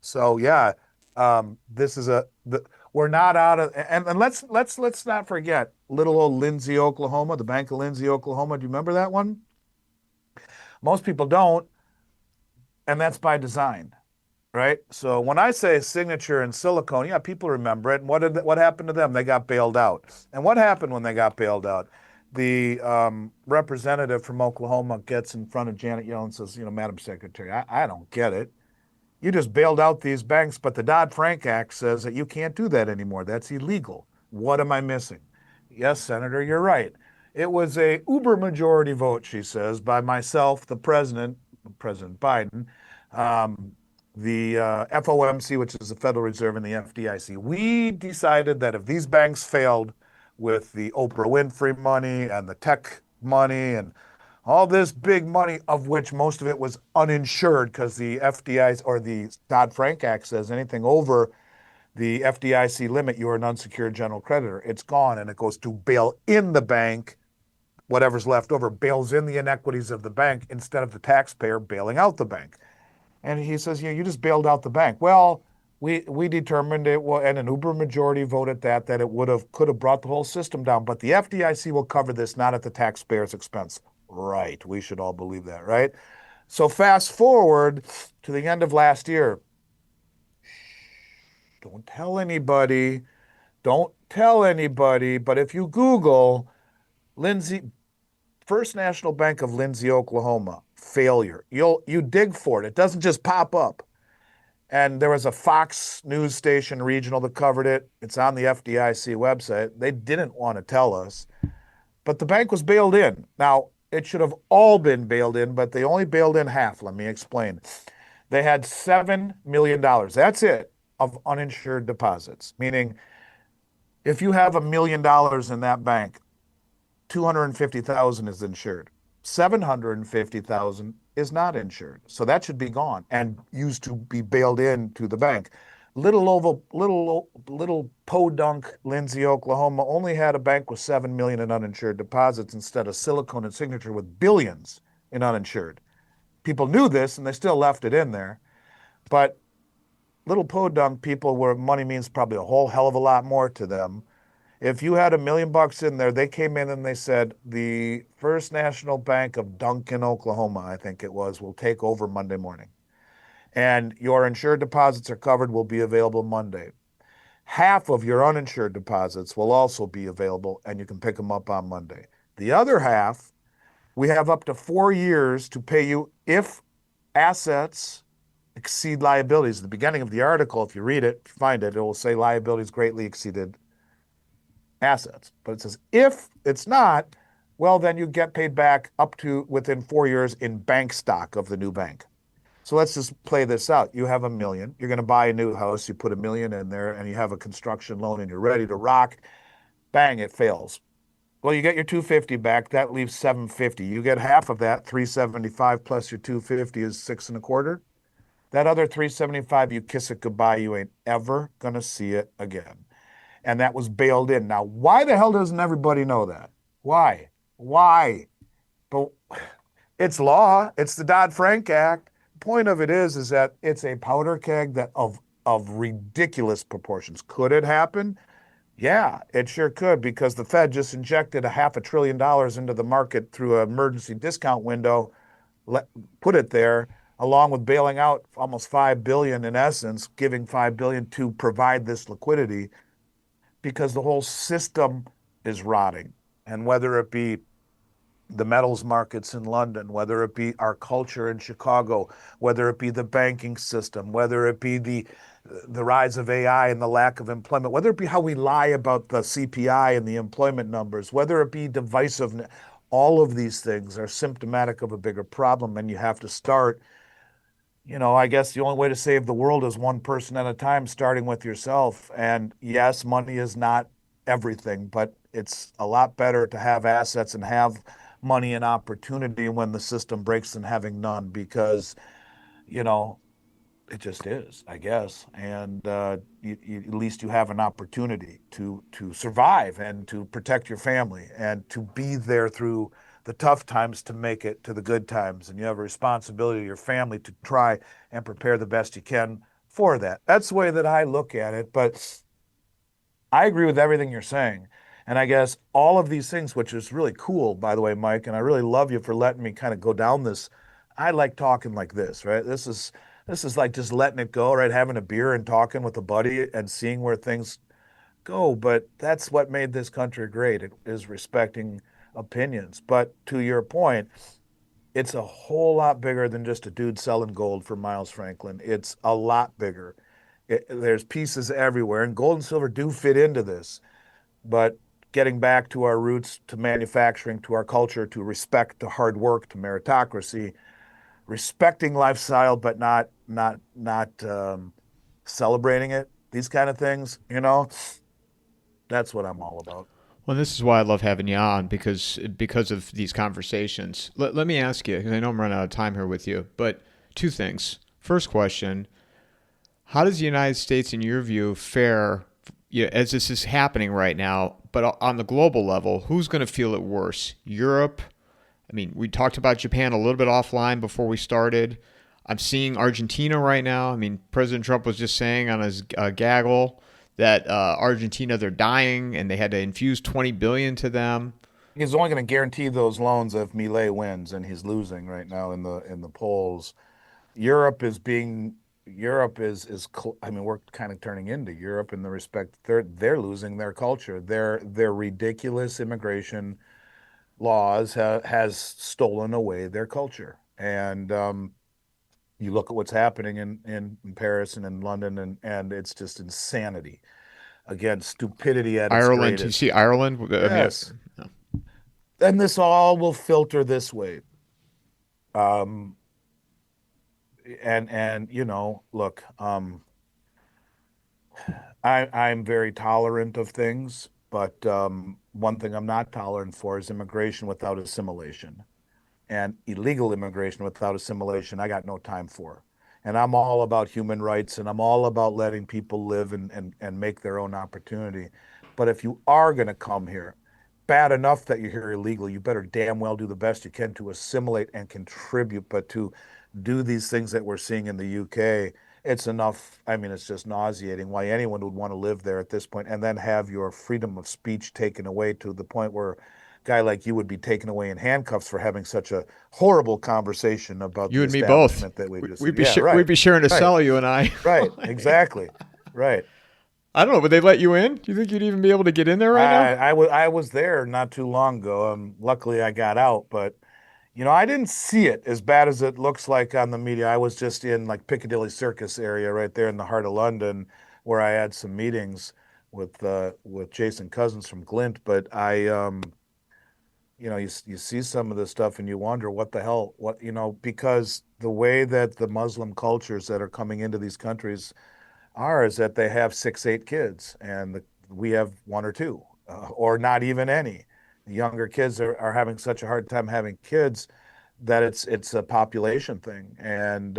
So yeah, this is we're not out of, and let's not forget little old Lindsay, Oklahoma, the Bank of Lindsay, Oklahoma. Do you remember that one? Most people don't, and that's by design. Right? So when I say Signature and Silicon, yeah, people remember it. And what happened to them? They got bailed out. And what happened when they got bailed out? The representative from Oklahoma gets in front of Janet Yellen and says, Madam Secretary, I don't get it. You just bailed out these banks, but the Dodd-Frank Act says that you can't do that anymore. That's illegal. What am I missing? Yes, Senator, you're right. It was a uber majority vote, she says, by myself, the president, President Biden, um, the FOMC, which is the Federal Reserve, and the FDIC. We decided that if these banks failed with the Oprah Winfrey money and the tech money and all this big money, of which most of it was uninsured because the FDIC or the Dodd-Frank Act says anything over the FDIC limit, you are an unsecured general creditor. It's gone and it goes to bail in the bank. Whatever's left over bails in the inequities of the bank instead of the taxpayer bailing out the bank. And he says, you just bailed out the bank. Well, we determined it will, and an uber majority voted that it could have brought the whole system down. But the FDIC will cover this, not at the taxpayer's expense. Right. We should all believe that, right? So fast forward to the end of last year. Don't tell anybody. Don't tell anybody. But if you Google Lindsay, First National Bank of Lindsay, Oklahoma, failure, you dig for it. It doesn't just pop up. And there was a Fox news station regional that covered it. It's on the FDIC website. They didn't want to tell us, but the bank was bailed in. Now, it should have all been bailed in, but they only bailed in half. Let me explain. They had $7 million. That's it, of uninsured deposits, meaning if you have $1 million in that bank, 250,000 is insured. 750,000 is not insured. So that should be gone and used to be bailed into the bank. Little podunk Lindsay, Oklahoma only had a bank with 7 million in uninsured deposits instead of Silicon and Signature with billions in uninsured. People knew this and they still left it in there. But little podunk people where money means probably a whole hell of a lot more to them. If you had $1 million in there, they came in and they said the First National Bank of Duncan, Oklahoma, I think it was, will take over Monday morning. And your insured deposits are covered, will be available Monday. Half of your uninsured deposits will also be available, and you can pick them up on Monday. The other half, we have up to 4 years to pay you if assets exceed liabilities. At the beginning of the article, if you read it, find it, it will say liabilities greatly exceeded assets. But it says if it's not, well, then you get paid back up to within 4 years in bank stock of the new bank. So let's just play this out. You have $1 million. You're going to buy a new house. You put $1 million in there and you have a construction loan and you're ready to rock. Bang, it fails. Well, you get your 250 back. That leaves 750. You get half of that, 375 plus your 250 is 6 and a quarter. That other 375, you kiss it goodbye. You ain't ever going to see it again. And that was bailed in. Now, why the hell doesn't everybody know that? Why? Why? But it's law. It's the Dodd-Frank Act. Point of it is that it's a powder keg that of ridiculous proportions. Could it happen? Yeah, it sure could because the Fed just injected a $500 billion into the market through an emergency discount window, let, put it there, along with bailing out almost 5 billion in essence, giving 5 billion to provide this liquidity because the whole system is rotting. And whether it be the metals markets in London, whether it be our culture in Chicago, whether it be the banking system, whether it be the rise of AI and the lack of employment, whether it be how we lie about the CPI and the employment numbers, whether it be divisiveness, all of these things are symptomatic of a bigger problem. And you have to start, I guess the only way to save the world is one person at a time, starting with yourself. And yes, money is not everything, but it's a lot better to have assets and have money and opportunity when the system breaks than having none because, you know, it just is, I guess. And at least you have an opportunity to survive and to protect your family and to be there through the tough times to make it to the good times. And you have a responsibility to your family to try and prepare the best you can for that. That's the way that I look at it. But I agree with everything you're saying. And I guess all of these things, which is really cool, by the way, Mike, and I really love you for letting me kind of go down this. I like talking like this, right? This is like just letting it go, right? Having a beer and talking with a buddy and seeing where things go. But that's what made this country great. It is respecting opinions. But to your point, it's a whole lot bigger than just a dude selling gold for Miles Franklin. It's a lot bigger. There's pieces everywhere, and gold and silver do fit into this. But getting back to our roots, to manufacturing, to our culture, to respect, to hard work, to meritocracy, respecting lifestyle, but not celebrating it. These kind of things, that's what I'm all about. Well, this is why I love having you on because of these conversations. Let me ask you, because I know I'm running out of time here with you, but two things. First question: how does the United States, in your view, fare as this is happening right now? But on the global level, who's going to feel it worse? Europe? I mean, we talked about Japan a little bit offline before we started. I'm seeing Argentina right now. I mean, President Trump was just saying on his gaggle that Argentina, they're dying and they had to infuse 20 billion to them. He's only going to guarantee those loans if Milei wins, and he's losing right now in the polls. Europe is being Europe is I mean, we're kind of turning into Europe in the respect they're losing their culture. Their ridiculous immigration laws has stolen away their culture. And you look at what's happening in Paris and in London, and it's just insanity. Again, stupidity at its Ireland, you greatest. see Ireland? I mean, Yes. And this all will filter this way. Um, and look, I'm very tolerant of things, but one thing I'm not tolerant for is immigration without assimilation. And illegal immigration without assimilation, I got no time for. And I'm all about human rights and I'm all about letting people live and make their own opportunity. But if you are going to come here, bad enough that you're here illegal, you better damn well do the best you can to assimilate and contribute. But to do these things that we're seeing in the UK, it's enough. I mean, it's just nauseating why anyone would want to live there at this point and then have your freedom of speech taken away to the point where a guy like you would be taken away in handcuffs for having such a horrible conversation about you the and me both. establishment that we just, We'd be yeah, we'd right, be sharing a right, cell, you and I. right, exactly, right. I don't know. Would they let you in? Do you think you'd even be able to get in there right now? I was there not too long ago. Luckily I got out, but I didn't see it as bad as it looks like on the media. I was just in like Piccadilly Circus area right there in the heart of London where I had some meetings with Jason Cousins from Glint. But you see some of this stuff and you wonder what the hell, because the way that the Muslim cultures that are coming into these countries are is that they have 6, 8 kids, and we have one or two, or not even any. The younger kids are having such a hard time having kids that it's a population thing, and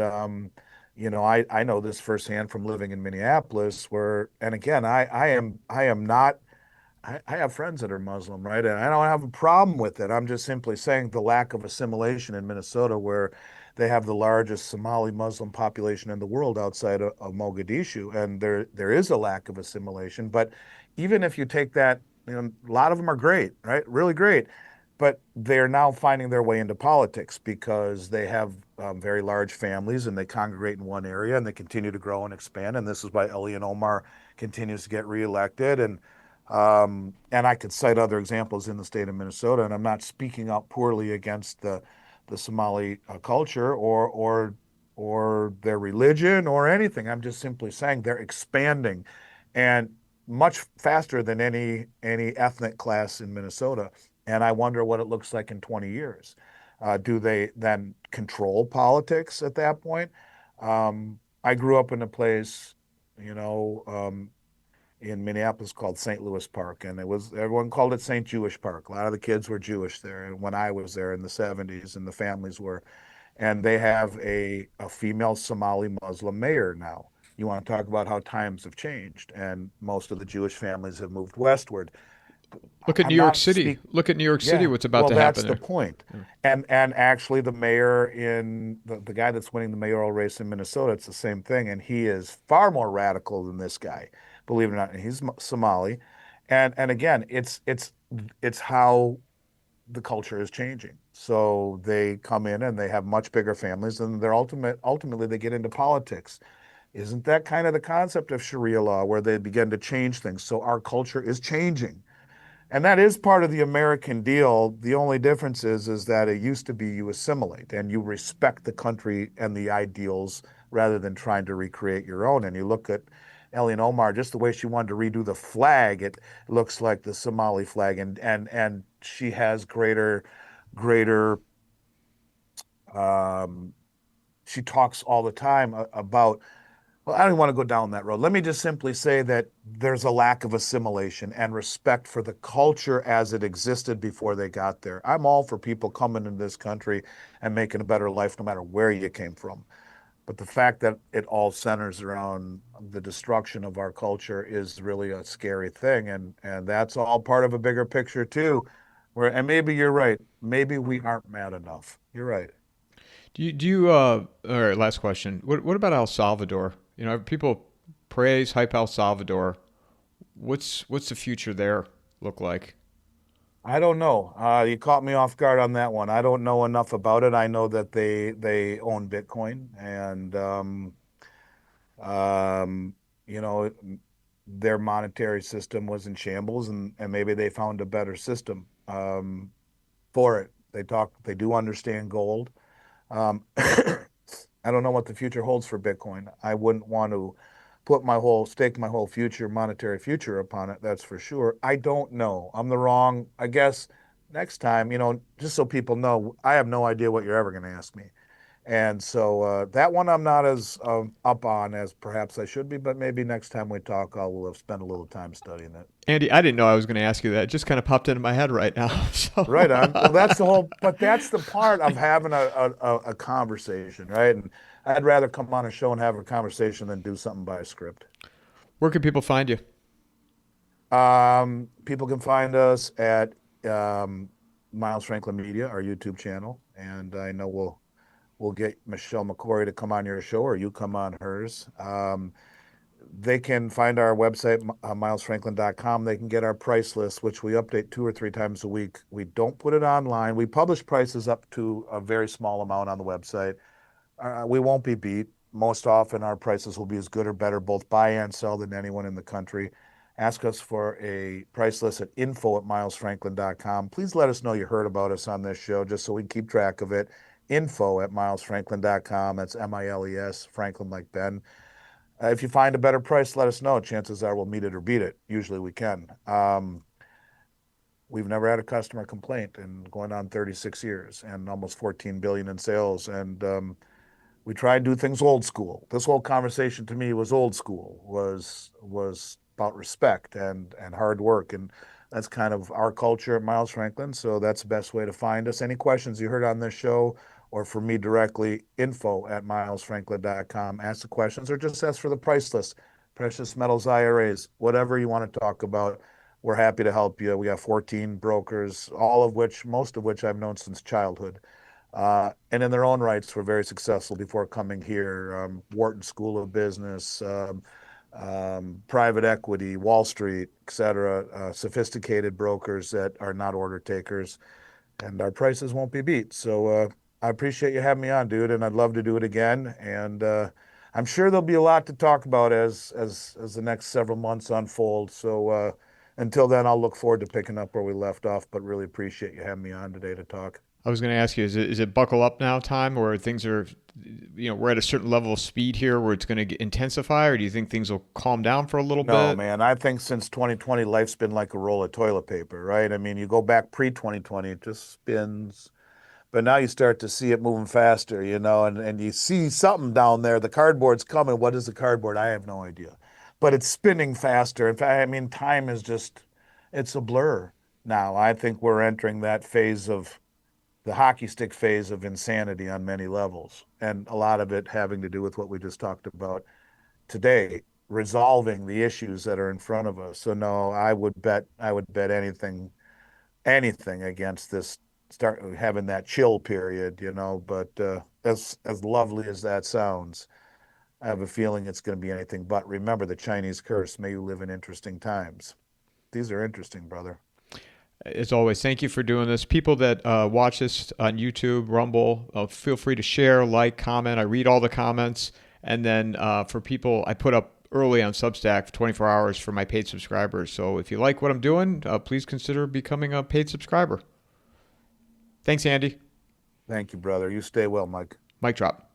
I know this firsthand from living in Minneapolis where, and again, I am not, I have friends that are Muslim, right? And I don't have a problem with it. I'm just simply saying the lack of assimilation in Minnesota, where they have the largest Somali Muslim population in the world outside of Mogadishu, and there is a lack of assimilation. But even if you take that, a lot of them are great, right? Really great. But they're now finding their way into politics because they have very large families and they congregate in one area and they continue to grow and expand. And this is why Elian Omar continues to get reelected. And I could cite other examples in the state of Minnesota, and I'm not speaking out poorly against the Somali culture or their religion or anything. I'm just simply saying they're expanding, and much faster than any ethnic class in Minnesota. And I wonder what it looks like in 20 years. Do they then control politics at that point? I grew up in a place, you know, in Minneapolis called St. Louis Park, and everyone called it St. Jewish Park. A lot of the kids were Jewish there, and when I was there in the 70s, and the families were, and they have a female Somali Muslim mayor now. You want to talk about how times have changed, and most of the Jewish families have moved westward. Look at New I'm York not City. speak. Look at New York City. Yeah, What's about well, to happen that's the there? point. Yeah. And actually, the mayor in the guy that's winning the mayoral race in Minnesota, it's the same thing, and he is far more radical than this guy, believe it or not. And he's Somali, and again, it's how the culture is changing. So they come in and they have much bigger families, and ultimately they get into politics. Isn't that kind of the concept of Sharia law, where they begin to change things? So our culture is changing. And that is part of the American deal. The only difference is that it used to be you assimilate and you respect the country and the ideals rather than trying to recreate your own. And you look at Elian Omar, just the way she wanted to redo the flag, it looks like the Somali flag, and she has greater. Um, she talks all the time about, well, I don't want to go down that road. Let me just simply say that there's a lack of assimilation and respect for the culture as it existed before they got there. I'm all for people coming into this country and making a better life no matter where you came from. But the fact that it all centers around the destruction of our culture is really a scary thing. And that's all part of a bigger picture too. And maybe you're right. Maybe we aren't mad enough. You're right. All right, last question. What about El Salvador? People praise, hype El Salvador. What's the future there look like? I don't know. You caught me off guard on that one. I don't know enough about it. I know that they own Bitcoin, and um, you know, their monetary system was in shambles, and maybe they found a better system for it. They do understand gold. I don't know what the future holds for Bitcoin. I wouldn't want to stake my whole future, monetary future upon it. That's for sure. I don't know. I'm the wrong, I guess next time, just so people know, I have no idea what you're ever going to ask me. And so that one I'm not as up on as perhaps I should be, but maybe next time we talk, I'll have spent a little time studying it. Andy, I didn't know I was going to ask you that. It just kind of popped into my head right now. Right on. Well, So, that's but that's the part of having a conversation, right? And I'd rather come on a show and have a conversation than do something by a script. where can people find you? People can find us at Miles Franklin Media, our YouTube channel, and I know we'll get Michelle McCory to come on your show, or you come on hers. They can find our website, milesfranklin.com. They can get our price list, which we update 2 or 3 times a week. We don't put it online. We publish prices up to a very small amount on the website. We won't be beat. Most often, our prices will be as good or better, both buy and sell, than anyone in the country. Ask us for a price list at info@milesfranklin.com. Please let us know you heard about us on this show, just so we can keep track of it. Info@milesfranklin.com. That's MILES, Franklin like Ben. If you find a better price, let us know. Chances are we'll meet it or beat it. Usually we can. We've never had a customer complaint in going on 36 years and almost 14 billion in sales. And we try and do things old school. This whole conversation to me was old school, was about respect and hard work. And that's kind of our culture at Miles Franklin. So that's the best way to find us. Any questions you heard on this show or for me directly, info@milesfranklin.com. Ask the questions or just ask for the price list. Precious metals IRAs, whatever you want to talk about, we're happy to help you. We have 14 brokers, most of which I've known since childhood. And in their own rights, were very successful before coming here. Wharton School of Business, private equity, Wall Street, et cetera, sophisticated brokers that are not order takers, and our prices won't be beat. So I appreciate you having me on, dude, and I'd love to do it again. And I'm sure there'll be a lot to talk about as the next several months unfold. So until then, I'll look forward to picking up where we left off, but really appreciate you having me on today to talk. I was going to ask you, is it buckle up now time, or things are, we're at a certain level of speed here where it's going to intensify, or do you think things will calm down for a little No, bit? man, I think since 2020, life's been like a roll of toilet paper, right? I mean, you go back pre-2020, it just spins. But now you start to see it moving faster, and you see something down there. The cardboard's coming. What is the cardboard? I have no idea. But it's spinning faster. In fact, I mean, time is it's a blur now. I think we're entering that phase of the hockey stick phase of insanity on many levels. And a lot of it having to do with what we just talked about today, resolving the issues that are in front of us. So no, I would bet anything against this start having that chill period, but as lovely as that sounds, I have a feeling it's going to be anything but. Remember the Chinese curse, may you live in interesting times. These are interesting, brother. As always, thank you for doing this. People that watch this on YouTube, Rumble, feel free to share, like, comment. I read all the comments. And then for people, I put up early on Substack for 24 hours for my paid subscribers. So if you like what I'm doing, please consider becoming a paid subscriber. Thanks, Andy. Thank you, brother. You stay well, Mike. Mic drop.